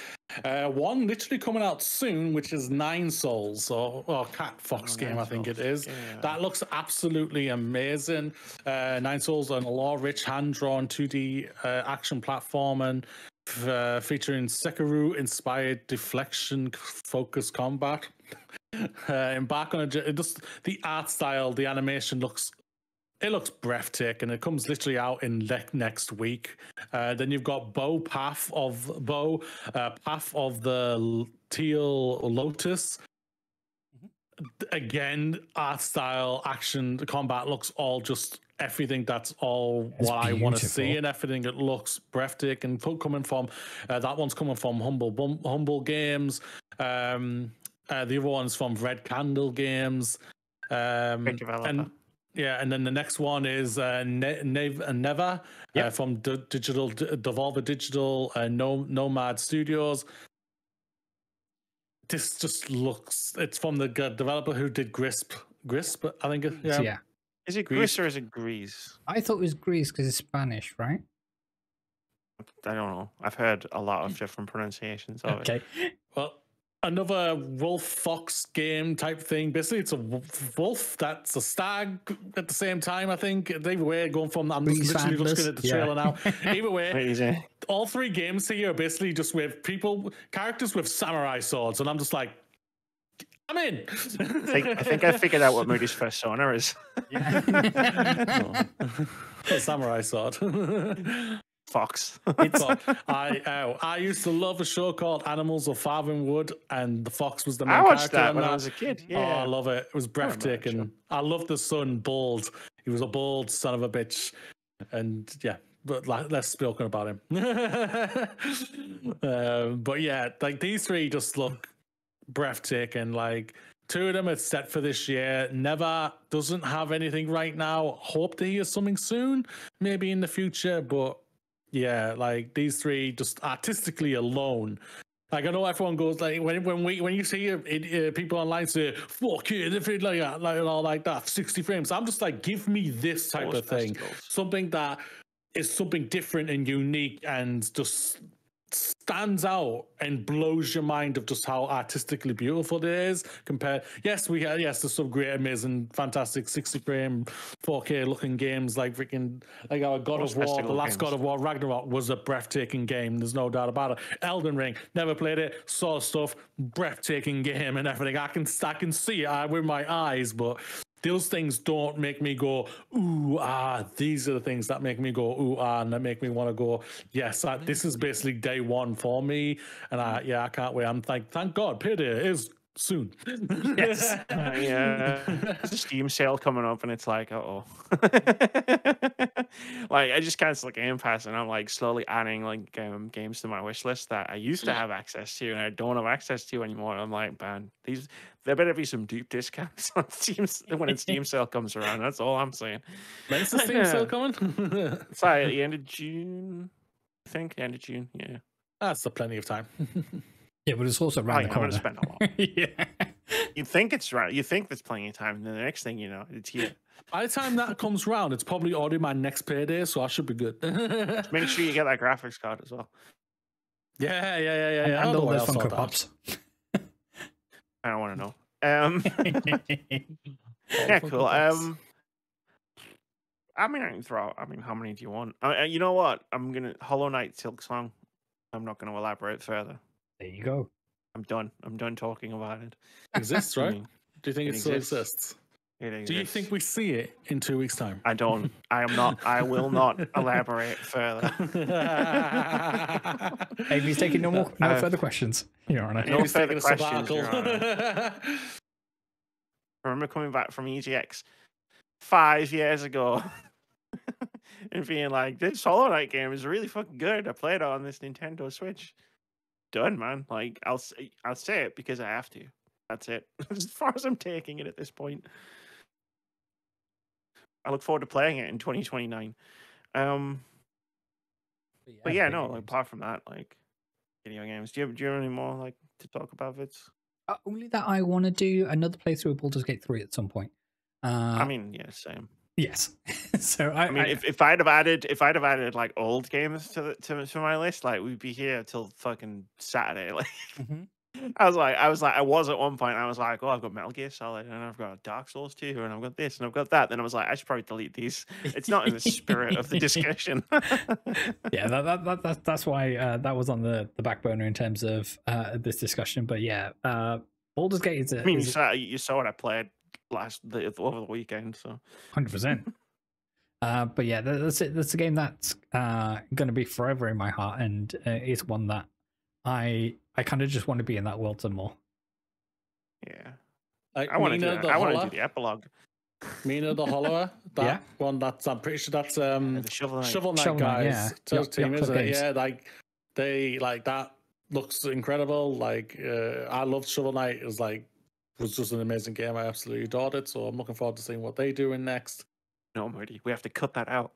One literally coming out soon, which is Nine Souls, or Cat Fox game, I think it is. Yeah. That looks absolutely amazing. Nine Souls, an lore-rich, hand-drawn 2D action platformer featuring Sekiro-inspired deflection-focused combat. Embark on the art style, the animation looks breathtaking. It comes literally out in next week. Then you've got Path of the Teal Lotus. Again, art style, action, combat looks all just everything. That's all what I want to see, and everything. It looks breathtaking. Coming from that one's coming from Humble Games. The other one's from Red Candle Games. Great developer. And then the next one is Never from Devolver Digital, Nomad Studios. This just looks, it's from the developer who did Grisp, I think. Yeah. Is it Gris or is it Grease? I thought it was Grease because it's Spanish, right? I don't know. I've heard a lot of different pronunciations of it. Well, another wolf fox game type thing. Basically, it's a wolf that's a stag at the same time. I think they were going from. I'm just literally looking at the trailer now. Either way, all 3 games here are basically just with characters with samurai swords, and I'm just like, I'm in. I think I figured out what Moody's persona is. A samurai sword. Fox. I used to love a show called Animals of Farthingwood, and the fox was the main I watched character that in when I was a kid. Oh, I Yeah. love it. It was breathtaking. I love the son, Bald. He was a bald son of a bitch. And yeah, but less spoken about him. But yeah, like these three just look breathtaking. Like two of them are set for this year. Never doesn't have anything right now. Hope to hear something soon, maybe in the future. But yeah, like these three just artistically alone. Like I know everyone goes like when you see people online say "fuck yeah," different like that, like and all like that, 60 frames. I'm just like, give me this type of thing, something that is something different and unique and just stands out and blows your mind of just how artistically beautiful it is. Compared, yes, there's some great, amazing, fantastic 60 frame 4K looking games like freaking like our God of War, the last God of War Ragnarok was a breathtaking game. There's no doubt about it. Elden Ring, never played it, saw stuff, breathtaking game and everything. I can see it with my eyes, but those things don't make me go, ooh, these are the things that make me go, ooh, and that make me want to go, yes, this is basically day one for me. And I can't wait. I'm like, thank God, payday is soon. Yes. There's a Steam sale coming up, and it's like, like I just cancelled Game Pass, and I'm like slowly adding like games to my wish list that I used to have access to, and I don't have access to anymore. I'm like, man, there better be some deep discounts on Steam when a Steam sale comes around. That's all I'm saying. When's the Steam sale coming? It's like at the end of June, I think. End of June, yeah. That's plenty of time. Yeah, but it's also around the corner. I'm gonna spend a lot. Yeah. You think it's right. You think there's plenty of time, and then the next thing you know, it's here. By the time that comes round, it's probably already my next payday, so I should be good. Just make sure you get that graphics card as well. Yeah. And all those Funko Pops. I don't want to know. Yeah, cool. I mean, I can throw out. I mean, how many do you want? You know what? I'm gonna Hollow Knight Silk Song. I'm not gonna elaborate further. There you go. I'm done. I'm done talking about it. Exists, right? Do you think it still exists? It exists. Do you think we see it in 2 weeks' time? I don't. I am not. I will not elaborate further. Amy's taking no further questions. Your Honor. No further questions, Your Honor. I remember coming back from EGX 5 years ago and being like, this Hollow Knight game is really fucking good. I played it on this Nintendo Switch. Done, man. Like, I'll say it because I have to. That's it. As far as I'm taking it at this point. I look forward to playing it in 2029. But yeah, no, like, apart from that, like, video games. Do you have any more, like, to talk about, Vitz? Only that I want to do another playthrough of Baldur's Gate 3 at some point. I mean, yeah, same. Yes. So I mean, if I'd have added like old games to my list, like we'd be here till fucking Saturday. Like, I was at one point, I was like, oh, I've got Metal Gear Solid, and I've got Dark Souls 2, and I've got this, and I've got that. Then I was like, I should probably delete these. It's not in the spirit of the discussion. Yeah, that's why that was on the back burner in terms of this discussion. But yeah, Baldur's Gate is. You saw what I played over the weekend, so 100%. But yeah, that's it. That's a game that's going to be forever in my heart, and it's one that I kind of just want to be in that world some more. Yeah, I want to do the epilogue. Mina the Hollower, that one. I'm pretty sure that's the Shovel Knight guys. Yeah. Team, isn't it? Yeah, like they like that looks incredible. Like I loved Shovel Knight. It was just an amazing game. I absolutely adored it. So I'm looking forward to seeing what they do in next. No, Moody, we have to cut that out.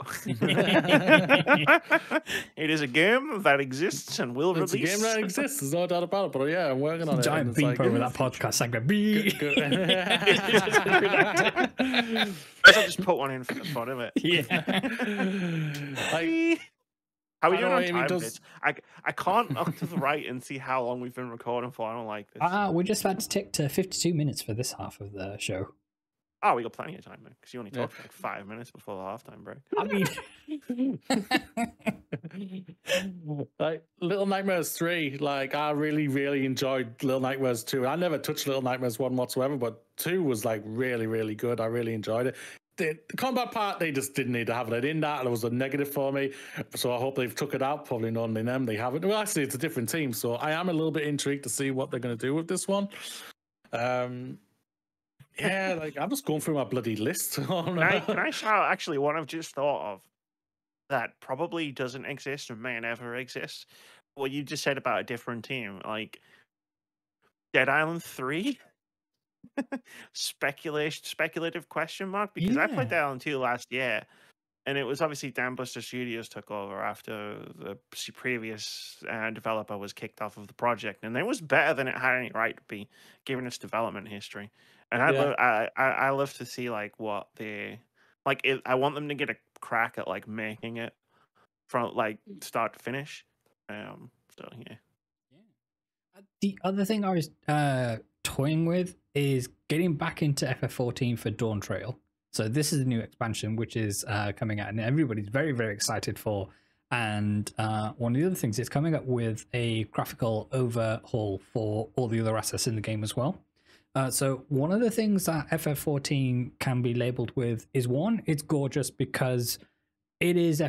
It is a game that exists and will release. It's a game that exists. There's no doubt about it. But yeah, I'm working on it. Giant beep over that podcast segment. I'll just put one in for the fun of it. Yeah. How are we doing on time? I can't look to the right and see how long we've been recording for. I don't like this. We're just about to tick to 52 minutes for this half of the show. Oh, we got plenty of time, man, because you only talked like 5 minutes before the halftime break. I mean, like Little Nightmares 3, like I really, really enjoyed Little Nightmares 2. I never touched Little Nightmares 1 whatsoever, but 2 was like really, really good. I really enjoyed it. the combat part, they just didn't need to have it in that. It was a negative for me. So I hope they've took it out. Probably not only them, they haven't. Well, actually, it's a different team. So I am a little bit intrigued to see what they're going to do with this one. Yeah, like I'm just going through my bloody list. Can I shout actually what I've just thought of that probably doesn't exist or may never exist? What you just said about a different team, like Dead Island 3? Speculative question mark? Because I played Dead Island 2 last year, and it was obviously Dambuster Studios took over after the previous developer was kicked off of the project, and it was better than it had any right to be, given its development history. And I love to see like what they like. I want them to get a crack at like making it from like start to finish. So yeah. The other thing I was toying with is getting back into FF14 for Dawn Trail. So this is a new expansion which is coming out, and everybody's very, very excited for. And one of the other things, it's coming up with a graphical overhaul for all the other assets in the game as well. So one of the things that FF14 can be labeled with is, one, it's gorgeous because it is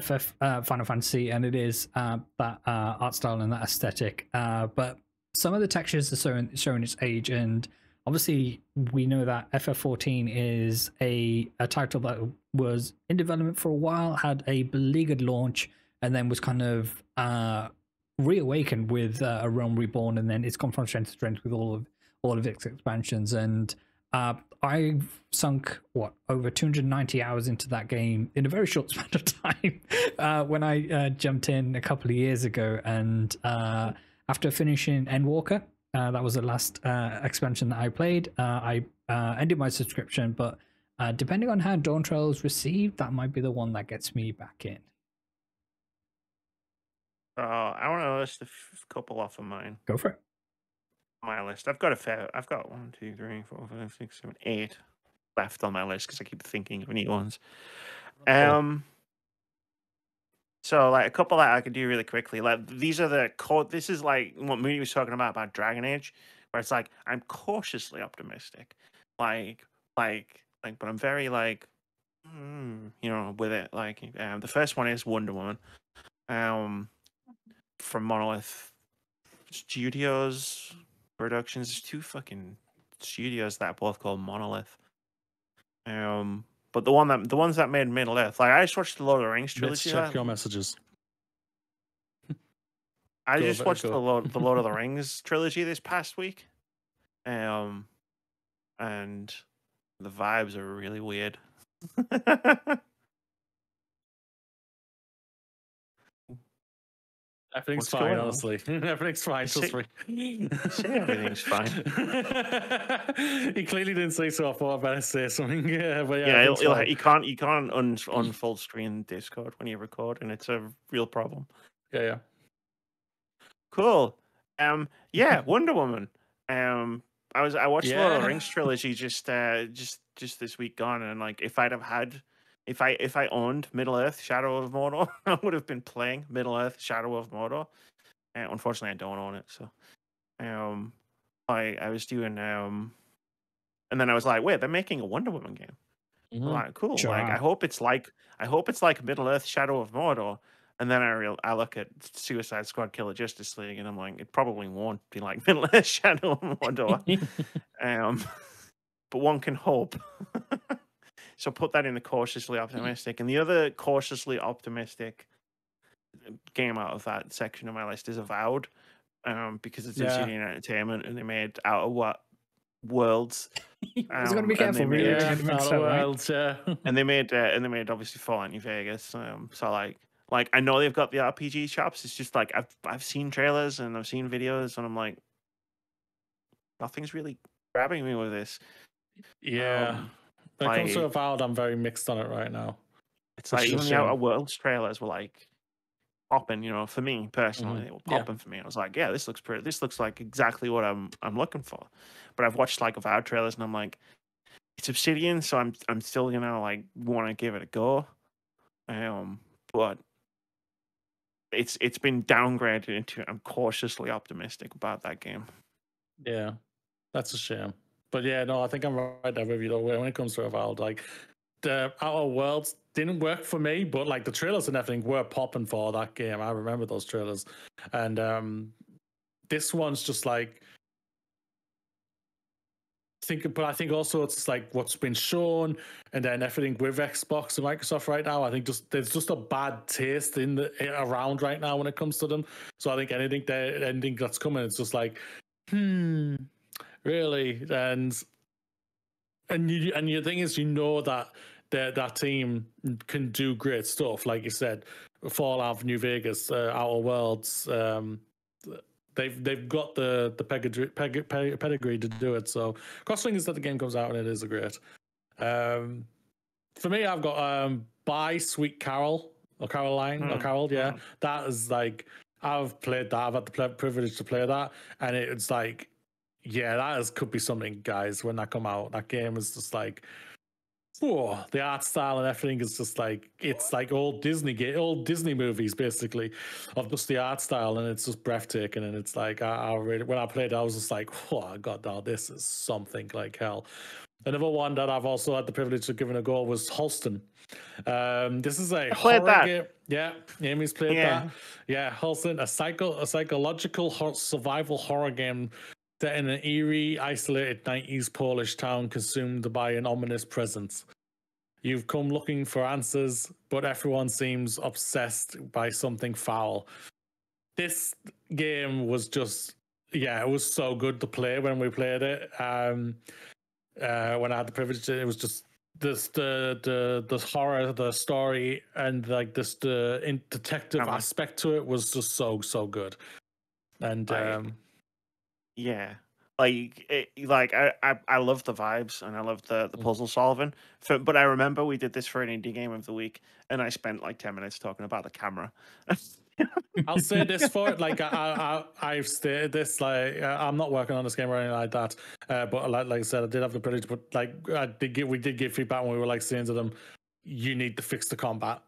Final Fantasy, and it is that art style and that aesthetic. But some of the textures are showing its age, and obviously we know that FF14 is a title that was in development for a while, had a beleaguered launch, and then was kind of reawakened with A Realm Reborn, and then it's gone from strength to strength with all of its expansions. And I've sunk over 290 hours into that game in a very short span of time when I jumped in a couple of years ago. And after finishing Endwalker, that was the last expansion that I played, I ended my subscription. But depending on how Dawn Trail is received, that might be the one that gets me back in. I want to list a couple off of mine. Go for it. My list. I've got 1, 2, 3, 4, 5, 6, 7, 8 left on my list because I keep thinking of neat ones. So like a couple that I could do really quickly. Like these are the this is like what Moody was talking about Dragon Age, where it's like I'm cautiously optimistic, but I'm very like, with it. Like the first one is Wonder Woman, from Monolith Studios Productions. There's 2 fucking studios that are both called Monolith. But the ones that made Middle Earth, like I just watched the Lord of the Rings trilogy. Let's check your messages. I just watched the Lord of the Rings trilogy this past week, and the vibes are really weird. Everything's fine, honestly. Everything's fine. Just everything's fine. He clearly didn't say so. I thought I better say something. But you can't unfold screen Discord when you record, and it's a real problem. Yeah. Cool. Wonder Woman. I watched the Lord of the Rings trilogy just this week gone, and like if I owned Middle Earth Shadow of Mordor, I would have been playing Middle Earth Shadow of Mordor. Unfortunately, I don't own it, so I was doing and then I was like, wait, they're making a Wonder Woman game. Mm-hmm. Like, cool. Sure. Like I hope it's like Middle Earth Shadow of Mordor. And then I look at Suicide Squad Killer Justice League, and I'm like, it probably won't be like Middle Earth Shadow of Mordor. But one can hope. So put that in the cautiously optimistic. And the other cautiously optimistic game out of that section of my list is Avowed, because it's IGN Entertainment, and they made Outer Worlds. I was going to be careful, really. Outer Worlds, and they made obviously Fallout New Vegas. So like I know they've got the RPG chops. It's just like I've seen trailers and I've seen videos, and I'm like, nothing's really grabbing me with this. Yeah. When it comes to Avowed, I'm very mixed on it right now. It's like even the Outer Worlds trailers were like popping, for me personally, they were popping for me. I was like, yeah, this looks pretty. This looks like exactly what I'm looking for. But I've watched like Avowed trailers, and I'm like, it's Obsidian, so I'm still like want to give it a go. But it's been downgraded into I'm cautiously optimistic about that game. Yeah, that's a shame. But yeah, no, I think I'm right there with you though. When it comes to Avowed, like the Outer Worlds didn't work for me, but like the trailers and everything were popping for that game. I remember those trailers, and this one's just like. But I think also it's like what's been shown, and then everything with Xbox and Microsoft right now. I think there's just a bad taste around right now when it comes to them. So I think anything that's coming, it's just like, really, and your thing is, that that team can do great stuff, like you said, Fallout, New Vegas, Outer Worlds. They've got the pedigree to do it. So crossfingers that the game comes out and it is a great. For me, I've got Bye Sweet Carol or Caroline or Carol. Yeah, that is like I've played that. I've had the privilege to play that, and it's like, yeah, could be something, guys. When that come out, that game is just like. Oh, the art style and everything is just like it's like old Disney movies basically, of just the art style, and it's just breathtaking. And it's like I really, when I played, I was just like, oh god, now this is something like hell. Another one that I've also had the privilege of giving a go was Halston. This is a horror game. Yeah, Amy's played that. Yeah, Halston, a psychological survival horror game set in an eerie, isolated 90s Polish town consumed by an ominous presence. You've come looking for answers, but everyone seems obsessed by something foul. This game was just, it was so good to play when we played it. When I had the privilege, it was just the horror, the story, and like the detective aspect to it was just so good. And I love the vibes and I love the puzzle solving. But I remember we did this for an indie game of the week, and I spent like 10 minutes talking about the camera. I'll say this for it, like I've stated this, like I'm not working on this game or anything like that. But like I said, I did have the privilege. But like we did give feedback when we were like saying to them, you need to fix the combat.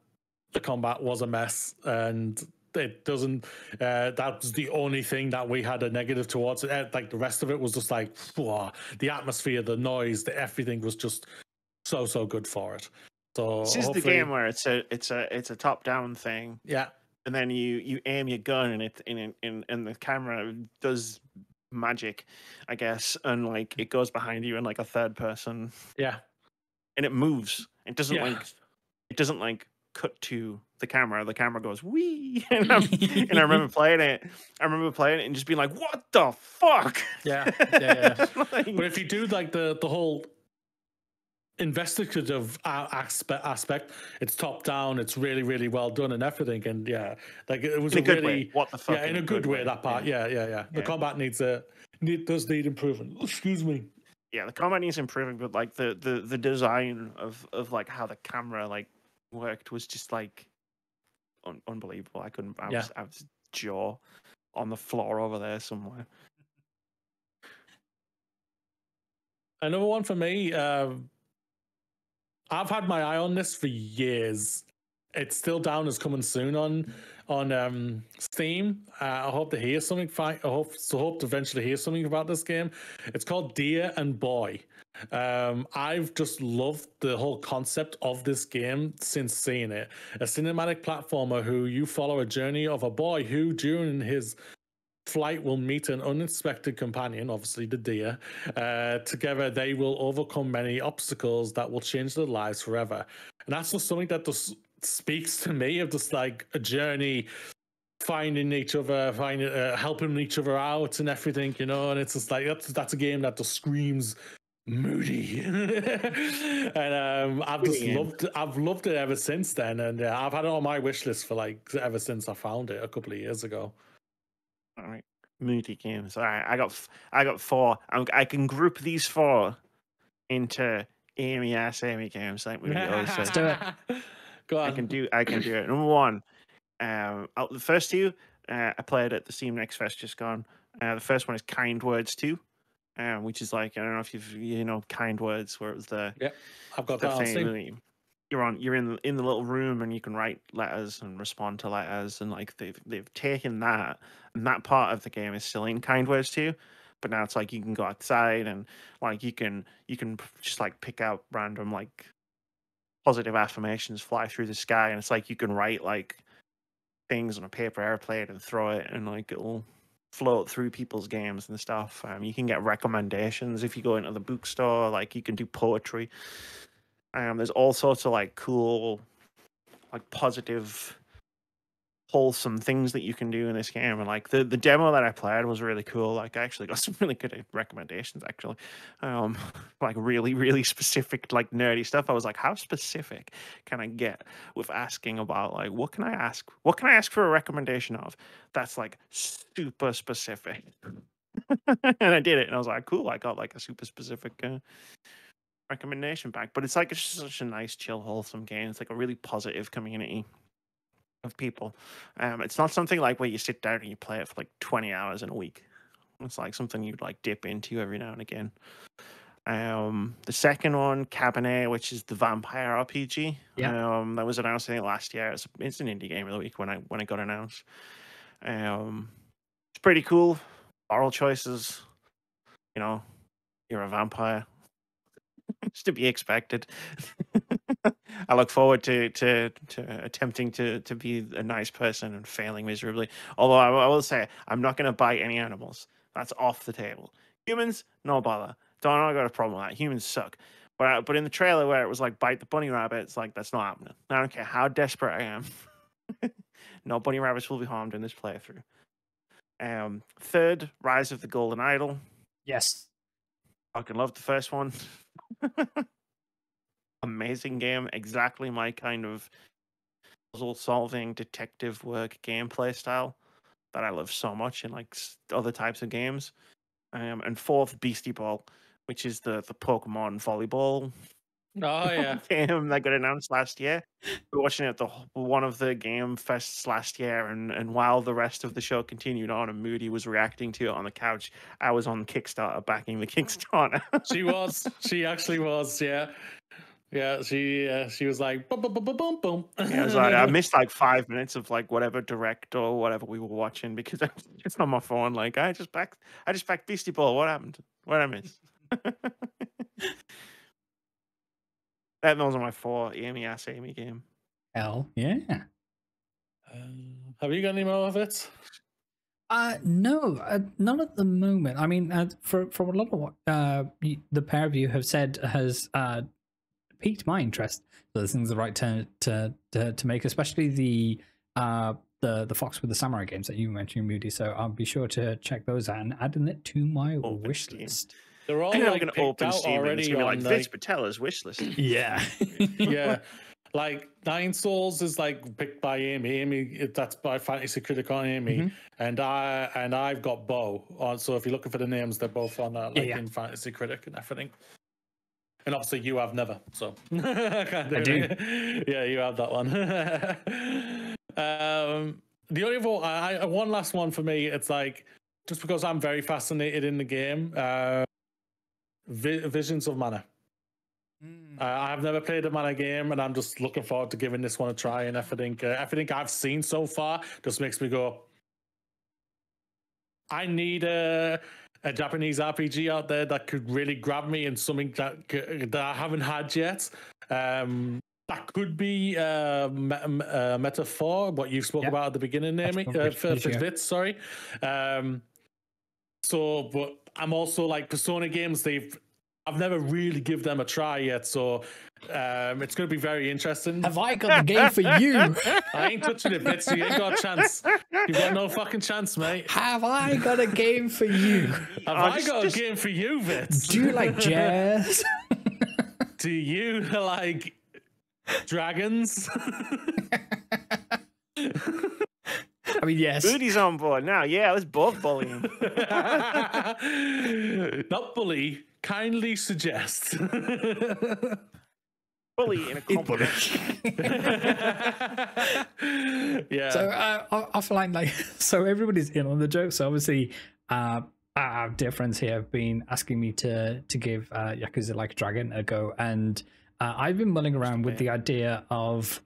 The combat was a mess, and it doesn't. That was the only thing that we had a negative towards it. Like the rest of it was just like, whoa, the atmosphere, the noise, everything was just so good for it. So this is the game where it's a top down thing. Yeah. And then you aim your gun and the camera does magic, I guess, and like it goes behind you in like a third person. Yeah. And it moves. It doesn't like cut to the camera. The camera goes wee. And I remember playing it. And just being like, what the fuck? Yeah. Like, but if you do like the whole investigative aspect, it's top down, it's really well done and everything, and like it was in a good way. What the fuck? In a good way. That part, the combat does need improvement. Excuse me. Yeah, the combat needs improving, but like the design of like how the camera like worked was just like unbelievable. I couldn't. I was jaw on the floor over there somewhere. Another one for me. I've had my eye on this for years. It's still down as coming soon on Steam. I hope to hear something. I hope to eventually hear something about this game. It's called Dear and Boy. I've just loved the whole concept of this game since seeing it. A cinematic platformer who you follow a journey of a boy who, during his flight, will meet an unexpected companion, obviously the deer. Together they will overcome many obstacles that will change their lives forever. And that's just something that just speaks to me of just like a journey, finding each other, helping each other out and everything, you know. And it's just like that's a game that just screams Moody. And I've loved it ever since then. And I've had it on my wish list for like ever since I found it a couple of years ago. All right, Moody games. All right, I got 4. I can group these 4 into Amy games. Like Moody always says. Let's do it. Go on. I can do it. Number 1, the first 2 I played at the Steam Next Fest just gone. The first one is Kind Words 2, which is like, I don't know if you know Kind Words, where it was the I've got that on Steam. You're in the little room and you can write letters and respond to letters, and like they've taken that, and that part of the game is still in Kind Words too, but now it's like you can go outside and like you can just like pick out random like positive affirmations fly through the sky, and it's like you can write like things on a paper airplane and throw it, and like it'll float through people's games and stuff. You can get recommendations if you go into the bookstore. Like you can do poetry. There's all sorts of like cool, like positive, wholesome things that you can do in this game. And like the demo that I played was really cool. Like I actually got some really good recommendations actually. Like really, really specific, like nerdy stuff. I was like, how specific can I get with asking about like what can I ask for a recommendation of that's like super specific? And I did it, and I was like, cool, I got like a super specific recommendation back. But it's like it's just such a nice, chill, wholesome game. It's like a really positive community of people. It's not something like where you sit down and you play it for like 20 hours in a week. It's like something you'd like dip into every now and again. The second one, Cabernet, which is the vampire RPG. That was announced I think last year. It's an indie game of the week when it got announced. It's pretty cool. Oral choices. You know, you're a vampire. It's to be expected. I look forward to attempting to be a nice person and failing miserably. Although I will say, I'm not going to bite any animals. That's off the table. Humans, no bother. I got a problem with that. Humans suck. But in the trailer where it was like bite the bunny rabbit, it's like that's not happening. I don't care how desperate I am. No bunny rabbits will be harmed in this playthrough. Third, Rise of the Golden Idol. Yes. Fucking loved the first one. Amazing game. Exactly my kind of puzzle solving detective work gameplay style that I love so much in like other types of games. And fourth, Beastie Ball, which is the Pokemon volleyball game that got announced last year. We were watching it at one of the game fests last year, and while the rest of the show continued on and Moody was reacting to it on the couch, I was on Kickstarter backing the Kickstarter. She actually was, yeah. Yeah, she was like boom, boom, boom, boom, boom, boom. Yeah, I was like, I missed like 5 minutes of like whatever direct or whatever we were watching because it's on my phone. Like I just backed Beastie Ball. What happened? What did I miss? Those are my 4 Amy Ass Amy game. Hell yeah. Have you got any more of it? No, not at the moment. I mean, from a lot of what the pair of you have said has piqued my interest. So this is the right turn to make, especially the Fox with the Samurai games that you mentioned, Moody. So I'll be sure to check those out and add it to my wish list. They're all like going to open Steam already. It's going to be like Vitz Patella's wish list. Yeah, yeah. Like Nine Souls is like picked by Amy. Amy, that's by Fantasy Critic on Amy, and I've got Bo. So if you're looking for the names, they're both on in Fantasy Critic and everything. And obviously you have never, so I do. Yeah, you have that one. The only one last one for me. It's like just because I'm very fascinated in the game. Visions of Mana. I've never played a Mana game, and I'm just looking forward to giving this one a try. And everything I've seen so far just makes me go, I need a Japanese RPG out there that could really grab me, and something that I haven't had yet. That could be Metaphor, what you spoke about at the beginning, Amy, for Vitz, sorry. But I'm also like Persona games. I've never really give them a try yet, so it's going to be very interesting. Have I got the game for you? I ain't touching it, Vitz. You ain't got a chance. You've got no fucking chance, mate. Have I got a game for you? Have I got a game for you, Vitz? Do you like jazz? Do you like dragons? I mean, yes. Moody's on board now. Yeah, let's both bully him. Not bully. Kindly suggest. Bully in a compliment. Yeah. So offline, like, so everybody's in on the joke. So obviously, our dear friends here have been asking me to give Yakuza Like a Dragon a go, and I've been mulling around with the idea of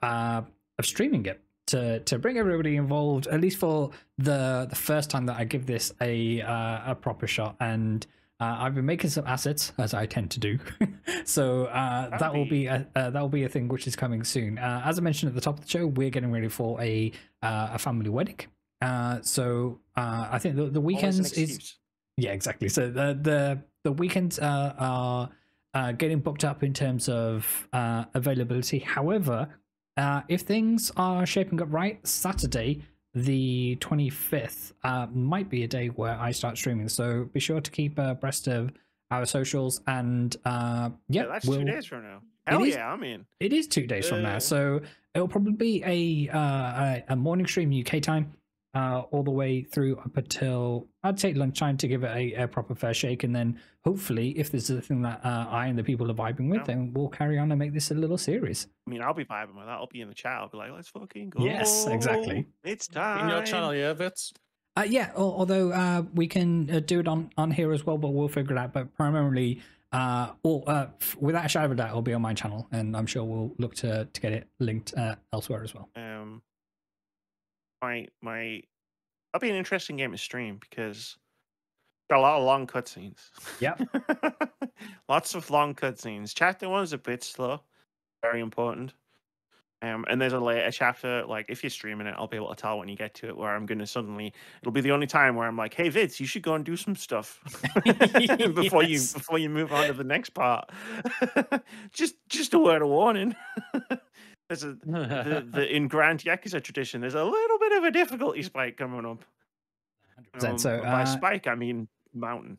streaming it to bring everybody involved, at least for the first time that I give this a proper shot. And I've been making some assets, as I tend to do. So that will be a thing which is coming soon. As I mentioned at the top of the show, we're getting ready for a family wedding. So I think the weekends is exactly. So the weekends are getting booked up in terms of availability. However, if things are shaping up right, Saturday the 25th might be a day where I start streaming, so be sure to keep abreast of our socials. And that's 2 days from now. Hell yeah, I'm in. It is 2 days from now, so it'll probably be a morning stream UK time, all the way through up until I'd say lunchtime to give it a proper fair shake, and then hopefully if there's a thing that I and the people are vibing with, then we'll carry on and make this a little series. I mean, I'll be vibing with that. I'll be in the chat. I'll be like, let's fucking go. Yes, exactly. It's time. In your channel, yeah, Vitz? Yeah, although we can do it on here as well, but we'll figure it out. But primarily, without a shadow of a doubt, it'll be on my channel, and I'm sure we'll look to get it linked elsewhere as well. That'll be an interesting game to stream because got a lot of long cutscenes. Yep. Lots of long cutscenes. Chapter 1 is a bit slow, very important. And there's a later chapter, like if you're streaming it, I'll be able to tell when you get to it, where I'm gonna suddenly, it'll be the only time where I'm like, hey Vitz, you should go and do some stuff before you move on to the next part. just a word of warning. There's in Grand Yakuza tradition, there's a little bit of a difficulty spike coming up. 100%. So by spike, I mean mountain.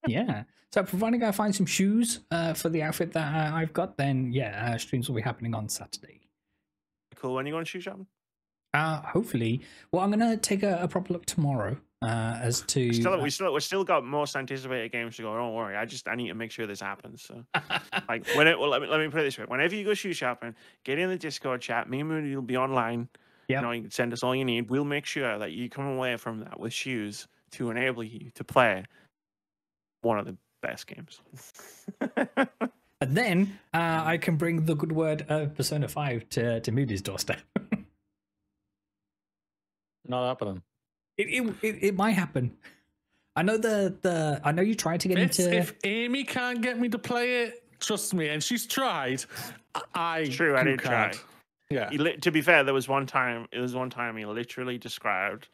Yeah. So providing I find some shoes for the outfit that I've got, then yeah, streams will be happening on Saturday. Cool. When are you going shoe shopping? Hopefully. Well, I'm gonna take a proper look tomorrow. As to we still got most anticipated games to go. Don't worry, I need to make sure this happens. So, like let me put it this way: whenever you go shoe shopping, get in the Discord chat. Me and Moody will be online. Yeah, you know, you can send us all you need. We'll make sure that you come away from that with shoes to enable you to play one of the best games. And then I can bring the good word of Persona 5 to Moody's doorstep. Not happening. It might happen. I know I know you tried to get into. If Amy can't get me to play it, trust me, and she's tried. I did try. Yeah. To be fair, there was one time. It was one time he literally described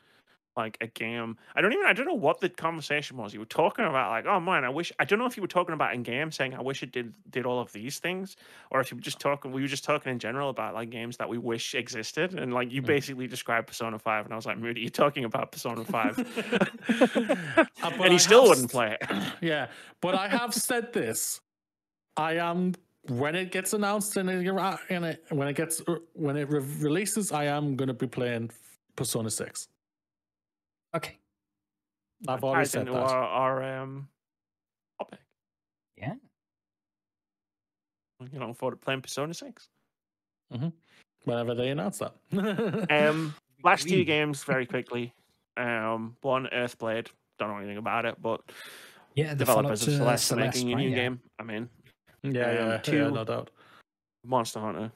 like a game. I don't know what the conversation was. You were talking about like, oh man, I don't know if you were talking about in game saying I wish it did all of these things, or if you were just talking. We were just talking in general about like games that we wish existed, and like you basically described Persona 5, and I was like, Moody, you're talking about Persona 5, and he still wouldn't play it. Yeah, but I have said this. I am. When it gets announced when it releases, I am going to be playing Persona 6. Okay. I've already said that. Our topic. Yeah. You know, for playing Persona 6. Mm-hmm. Whenever they announce that. Last two games very quickly. One, Earthblade. Don't know anything about it, but yeah, the developers of Celeste are making a new yeah. game. I mean, yeah, no doubt. Monster Hunter.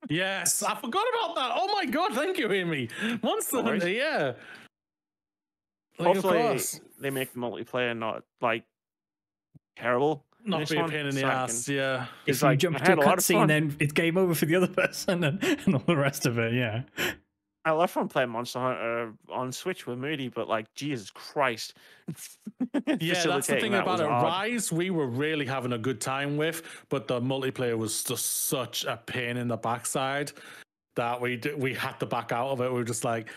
Yes, I forgot about that. Oh my god, thank you, Amy. Monster Hunter, yeah. Like, hopefully they make the multiplayer not like terrible. Not be a pain in the ass, yeah. If you jump to a cutscene, then it's game over for the other person and all the rest of it, yeah. I love fun playing Monster Hunter on Switch with Moody, but like, Jesus Christ. Yeah, that's the thing about it. Rise, we were really having a good time with, but the multiplayer was just such a pain in the backside that we had to back out of it. We were just like,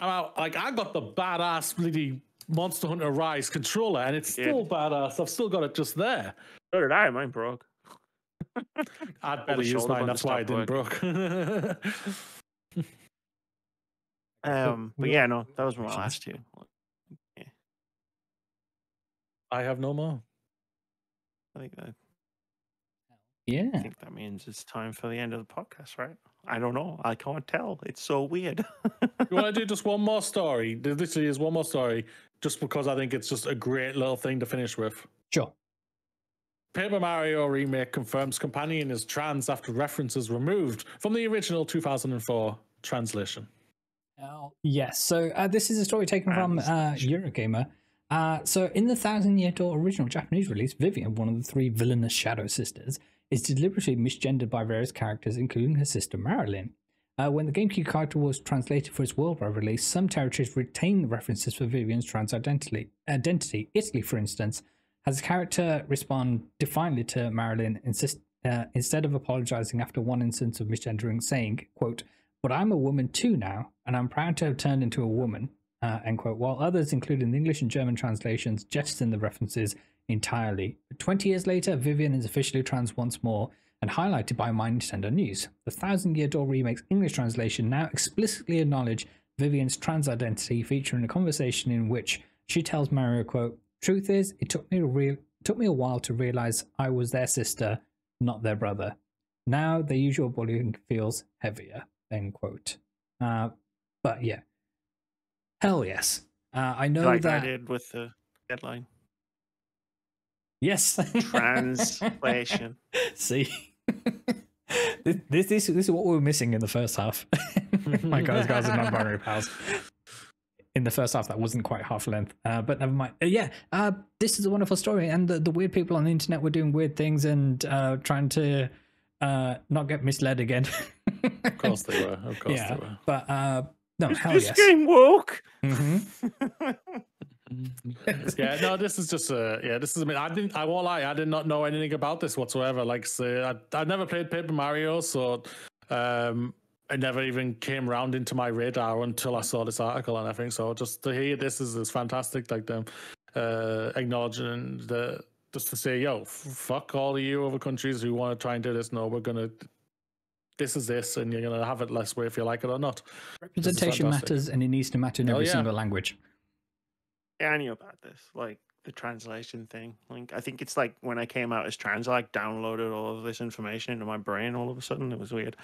I'm out. Like, I got the badass bloody Monster Hunter Rise controller, and it's still badass. I've still got it just there. So did I. Mine broke. I'd better use mine. That's why it didn't broke. But yeah, no, that was my last two. Yeah. I have no more. I think that. Yeah. I think that means it's time for the end of the podcast, right? I don't know. I can't tell. It's so weird. You want to do just one more story? There literally is one more story, just because I think it's just a great little thing to finish with. Sure. Paper Mario Remake confirms companion is trans after references removed from the original 2004 translation. Yes, so this is a story taken from Eurogamer. So in the Thousand Year Door original Japanese release, Vivian, one of the three villainous Shadow sisters, is deliberately misgendered by various characters, including her sister Marilyn. When the GameCube character was translated for its worldwide release, some territories retained the references for Vivian's trans identity. Italy, for instance, has a character respond defiantly to Marilyn, instead of apologizing after one instance of misgendering, saying, quote, "But I'm a woman too now, and I'm proud to have turned into a woman," end quote, while others, including the English and German translations, jettison the references entirely. 20 years later, Vivian is officially trans once more, and highlighted by My Nintendo News. The Thousand Year Door Remake's English translation now explicitly acknowledge Vivian's trans identity, featuring a conversation in which she tells Mario, quote, "Truth is, it took me a while to realize I was their sister, not their brother. Now the usual bullying feels heavier," end quote. But yeah, hell yes. I know like that I did with the deadline. Yes. Translation. See, this is what we were missing in the first half. My guys and non-binary pals. In the first half, that wasn't quite half length, but never mind. This is a wonderful story, and the weird people on the internet were doing weird things and trying to not get misled again. Of course they were. Of course they were. But no, hell this yes. game woke. Yeah, no, this is just this is. I mean, I won't lie, I did not know anything about this whatsoever. Like, I never played Paper Mario, so it never even came around into my radar until I saw this article and everything. So just to hear this is fantastic. Like them acknowledging just to say, yo, fuck all of you other countries who want to try and do this. No, we're gonna. This is this, and you're gonna have it less way if you like it or not. Representation matters, and it needs to matter in every single language. Yeah, I knew about this, like the translation thing. Like, I think it's like when I came out as trans, I like downloaded all of this information into my brain all of a sudden. It was weird.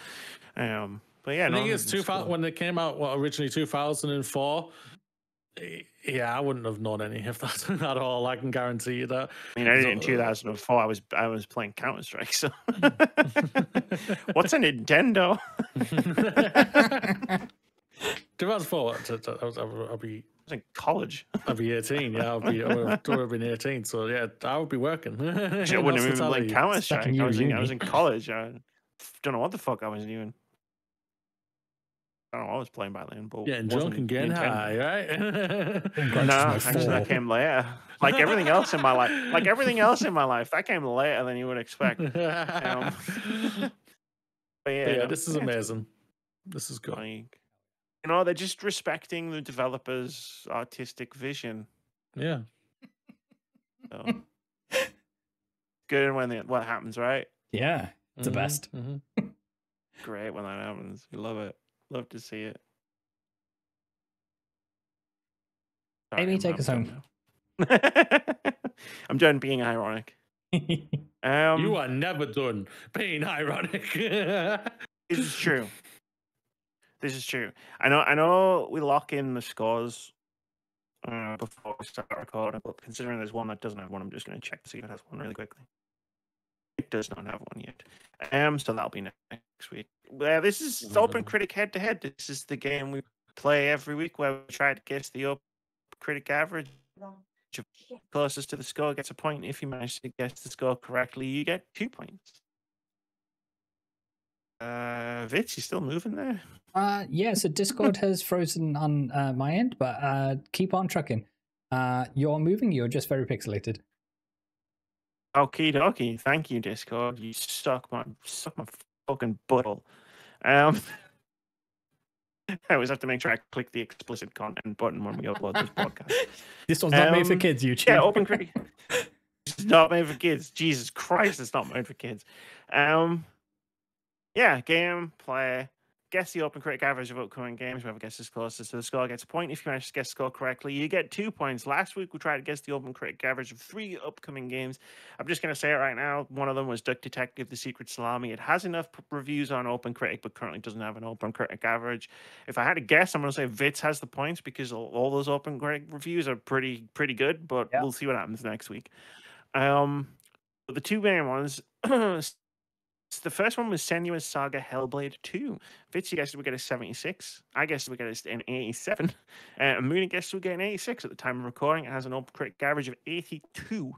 But yeah, I think it's 2000 when they came out. Originally 2004. Yeah, I wouldn't have known any of that at all. I can guarantee you that. I mean, I did in 2004. I was playing Counter-Strike. So, what's a Nintendo? 2004. I'll be. I was in college. I'll be 18. Yeah, I would have been 18. So yeah, I would be working. I wouldn't have even played Counter-Strike. I was in college. I don't know what the fuck I was doing. I don't know what I was playing back then, but getting drunk and getting high, right? No, actually, that came later. Like everything else in my life, that came later than you would expect. But yeah, this is amazing. This is good. Like, you know, they're just respecting the developer's artistic vision. Yeah. So, good when what happens, right? Yeah, it's the best. Great when that happens. We love it. Love to see it. Amy, take us home. I'm done being ironic. You are never done being ironic. This is true. This is true. I know we lock in the scores before we start recording, but considering there's one that doesn't have one, I'm just going to check to see if it has one really quickly. It does not have one yet. So that'll be next week. This is OpenCritic Head-To-Head. This is the game we play every week where we try to guess the OpenCritic average. Closest to the score gets a point. If you manage to guess the score correctly, you get 2 points. Vitz, you still moving there? Yeah, so Discord has frozen on my end, but keep on trucking. You're moving, you're just very pixelated. Okie dokie. Thank you, Discord. You suck my fucking butthole. I always have to make sure I click the explicit content button when we upload this podcast. This one's not made for kids, YouTube. Yeah, OpenCritic. It's not made for kids. Jesus Christ, it's not made for kids. Yeah, game, play, guess the OpenCritic average of upcoming games. Whoever guesses closest to the score gets a point. If you manage to guess the score correctly, you get 2 points. Last week, we tried to guess the OpenCritic average of 3 upcoming games. I'm just going to say it right now. One of them was Duck Detective, The Secret Salami. It has enough reviews on OpenCritic, but currently doesn't have an OpenCritic average. If I had to guess, I'm going to say Vitz has the points because all those OpenCritic reviews are pretty good, but we'll see what happens next week. The two main ones... the first one was Senua's Saga Hellblade 2. Vitz, you guessed we get a 76. I guessed we get an 87. Moody guessed we get an 86 at the time of recording. It has an OpenCritic average of 82,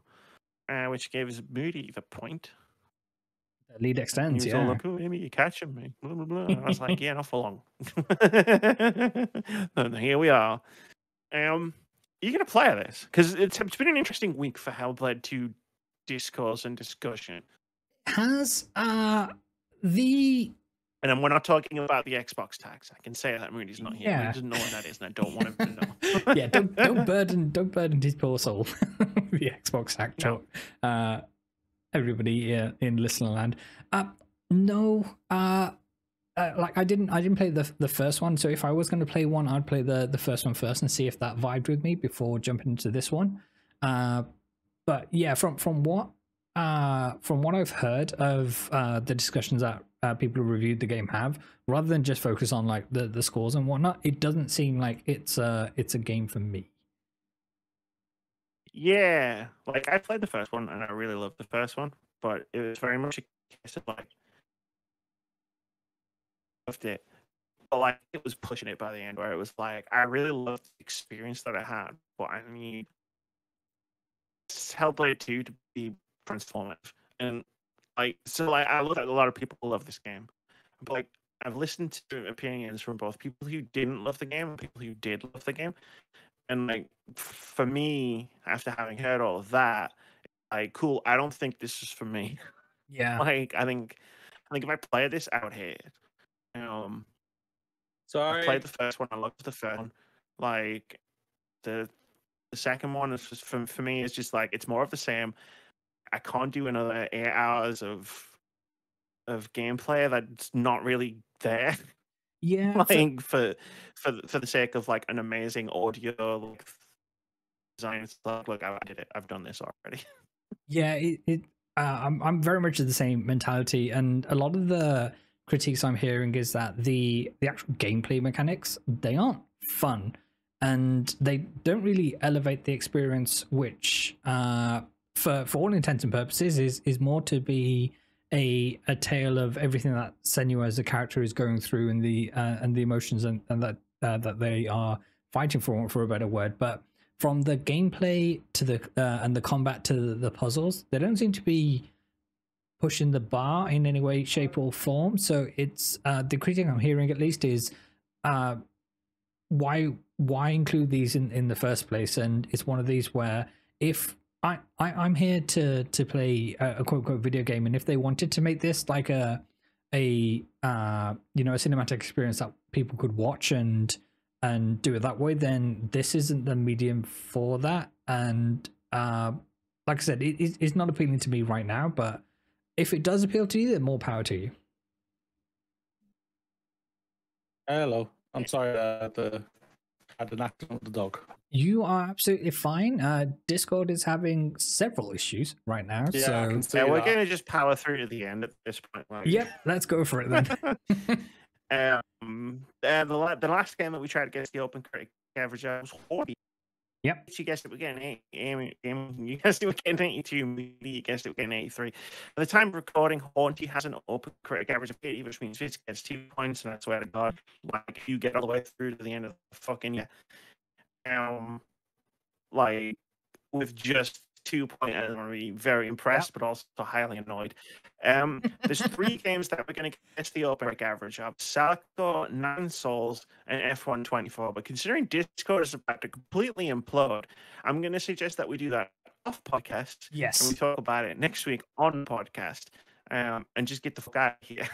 which gives Moody the point. The lead extends, He was all like, "Oh, Amy, you're catching me." Blah, blah, blah. I was like, "Yeah, not for long." And here we are. You're gonna play this because it's been an interesting week for Hellblade 2 discourse and discussion. Has And then we're not talking about the Xbox tax. I can say that Moody's not here. Yeah. He doesn't know what that is, and I don't want him to know. yeah, don't burden his poor soul with the Xbox hack talk. Everybody in listener land. Like I didn't play the first one, so if I was going to play one, I'd play the first one first and see if that vibed with me before jumping into this one. But yeah, from what I've heard of the discussions that people who reviewed the game have, rather than just focus on like the scores and whatnot, it doesn't seem like it's a game for me. Yeah, like I played the first one and I really loved the first one, but it was very much a case of like loved it, but like it was pushing it by the end where it was like I really loved the experience that I had, but I need Hellblade 2 to be transformative. And like so like I look at a lot of people who love this game, but like I've listened to opinions from both people who didn't love the game and people who did love the game. And like for me, after having heard all of that, like cool, I don't think this is for me. Yeah. Like I think if I play this, I would hate it. Sorry. I played the first one. I loved the first one. Like the second one is just, for me is just like it's more of the same. I can't do another 8 hours of gameplay that's not really there. Yeah, like for the sake of like an amazing audio like design. It's like, look, I did it. I've done this already. Yeah, I'm very much of the same mentality, and a lot of the critiques I'm hearing is that the actual gameplay mechanics, they aren't fun, and they don't really elevate the experience, which for all intents and purposes is more to be a tale of everything that Senua as a character is going through and the emotions and that they are fighting for a better word. But from the gameplay to the and the combat to the puzzles, they don't seem to be pushing the bar in any way, shape, or form. So it's the critique I'm hearing at least is why include these in the first place? And it's one of these where if I'm here to play a quote unquote video game, and if they wanted to make this like a cinematic experience that people could watch and do it that way, then this isn't the medium for that. And like I said, it's not appealing to me right now, but if it does appeal to you, then more power to you. Hello. I'm sorry. I had an accident with the dog. You are absolutely fine. Discord is having several issues right now. Yeah, so I can see we're that. going to just power through to the end at this point. Like. Yep, let's go for it then. The last game that we tried to get the OpenCritic average was Moody. Yep. You guessed it we're getting 80. You guessed it we're getting 82. You guessed it we're getting 83. At the time of recording, Haunty has an OpenCritic average of 80, which means Vitz gets 2 points, and I swear to God, like you get all the way through to the end of the fucking year. Like with just 2 points, I'm gonna be very impressed, but also highly annoyed. There's 3 games that we're going to guess the OpenCritic average of: Salico, 9 Souls, and F124. But considering Discord is about to completely implode, I'm going to suggest that we do that off podcast. Yes. And we talk about it next week on podcast. And just get the fuck out of here.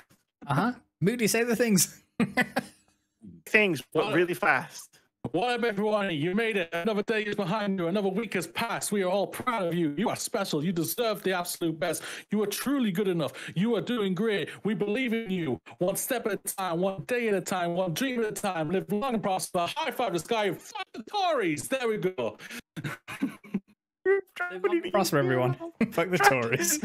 Moody, say the things. Things, but really fast. What up, everyone? You made it. Another day is behind you. Another week has passed. We are all proud of you. You are special. You deserve the absolute best. You are truly good enough. You are doing great. We believe in you. One step at a time, one day at a time, one dream at a time. Live long and prosper. High five the sky. Fuck the Tories. There we go. Prosper, everyone. Fuck the Tories.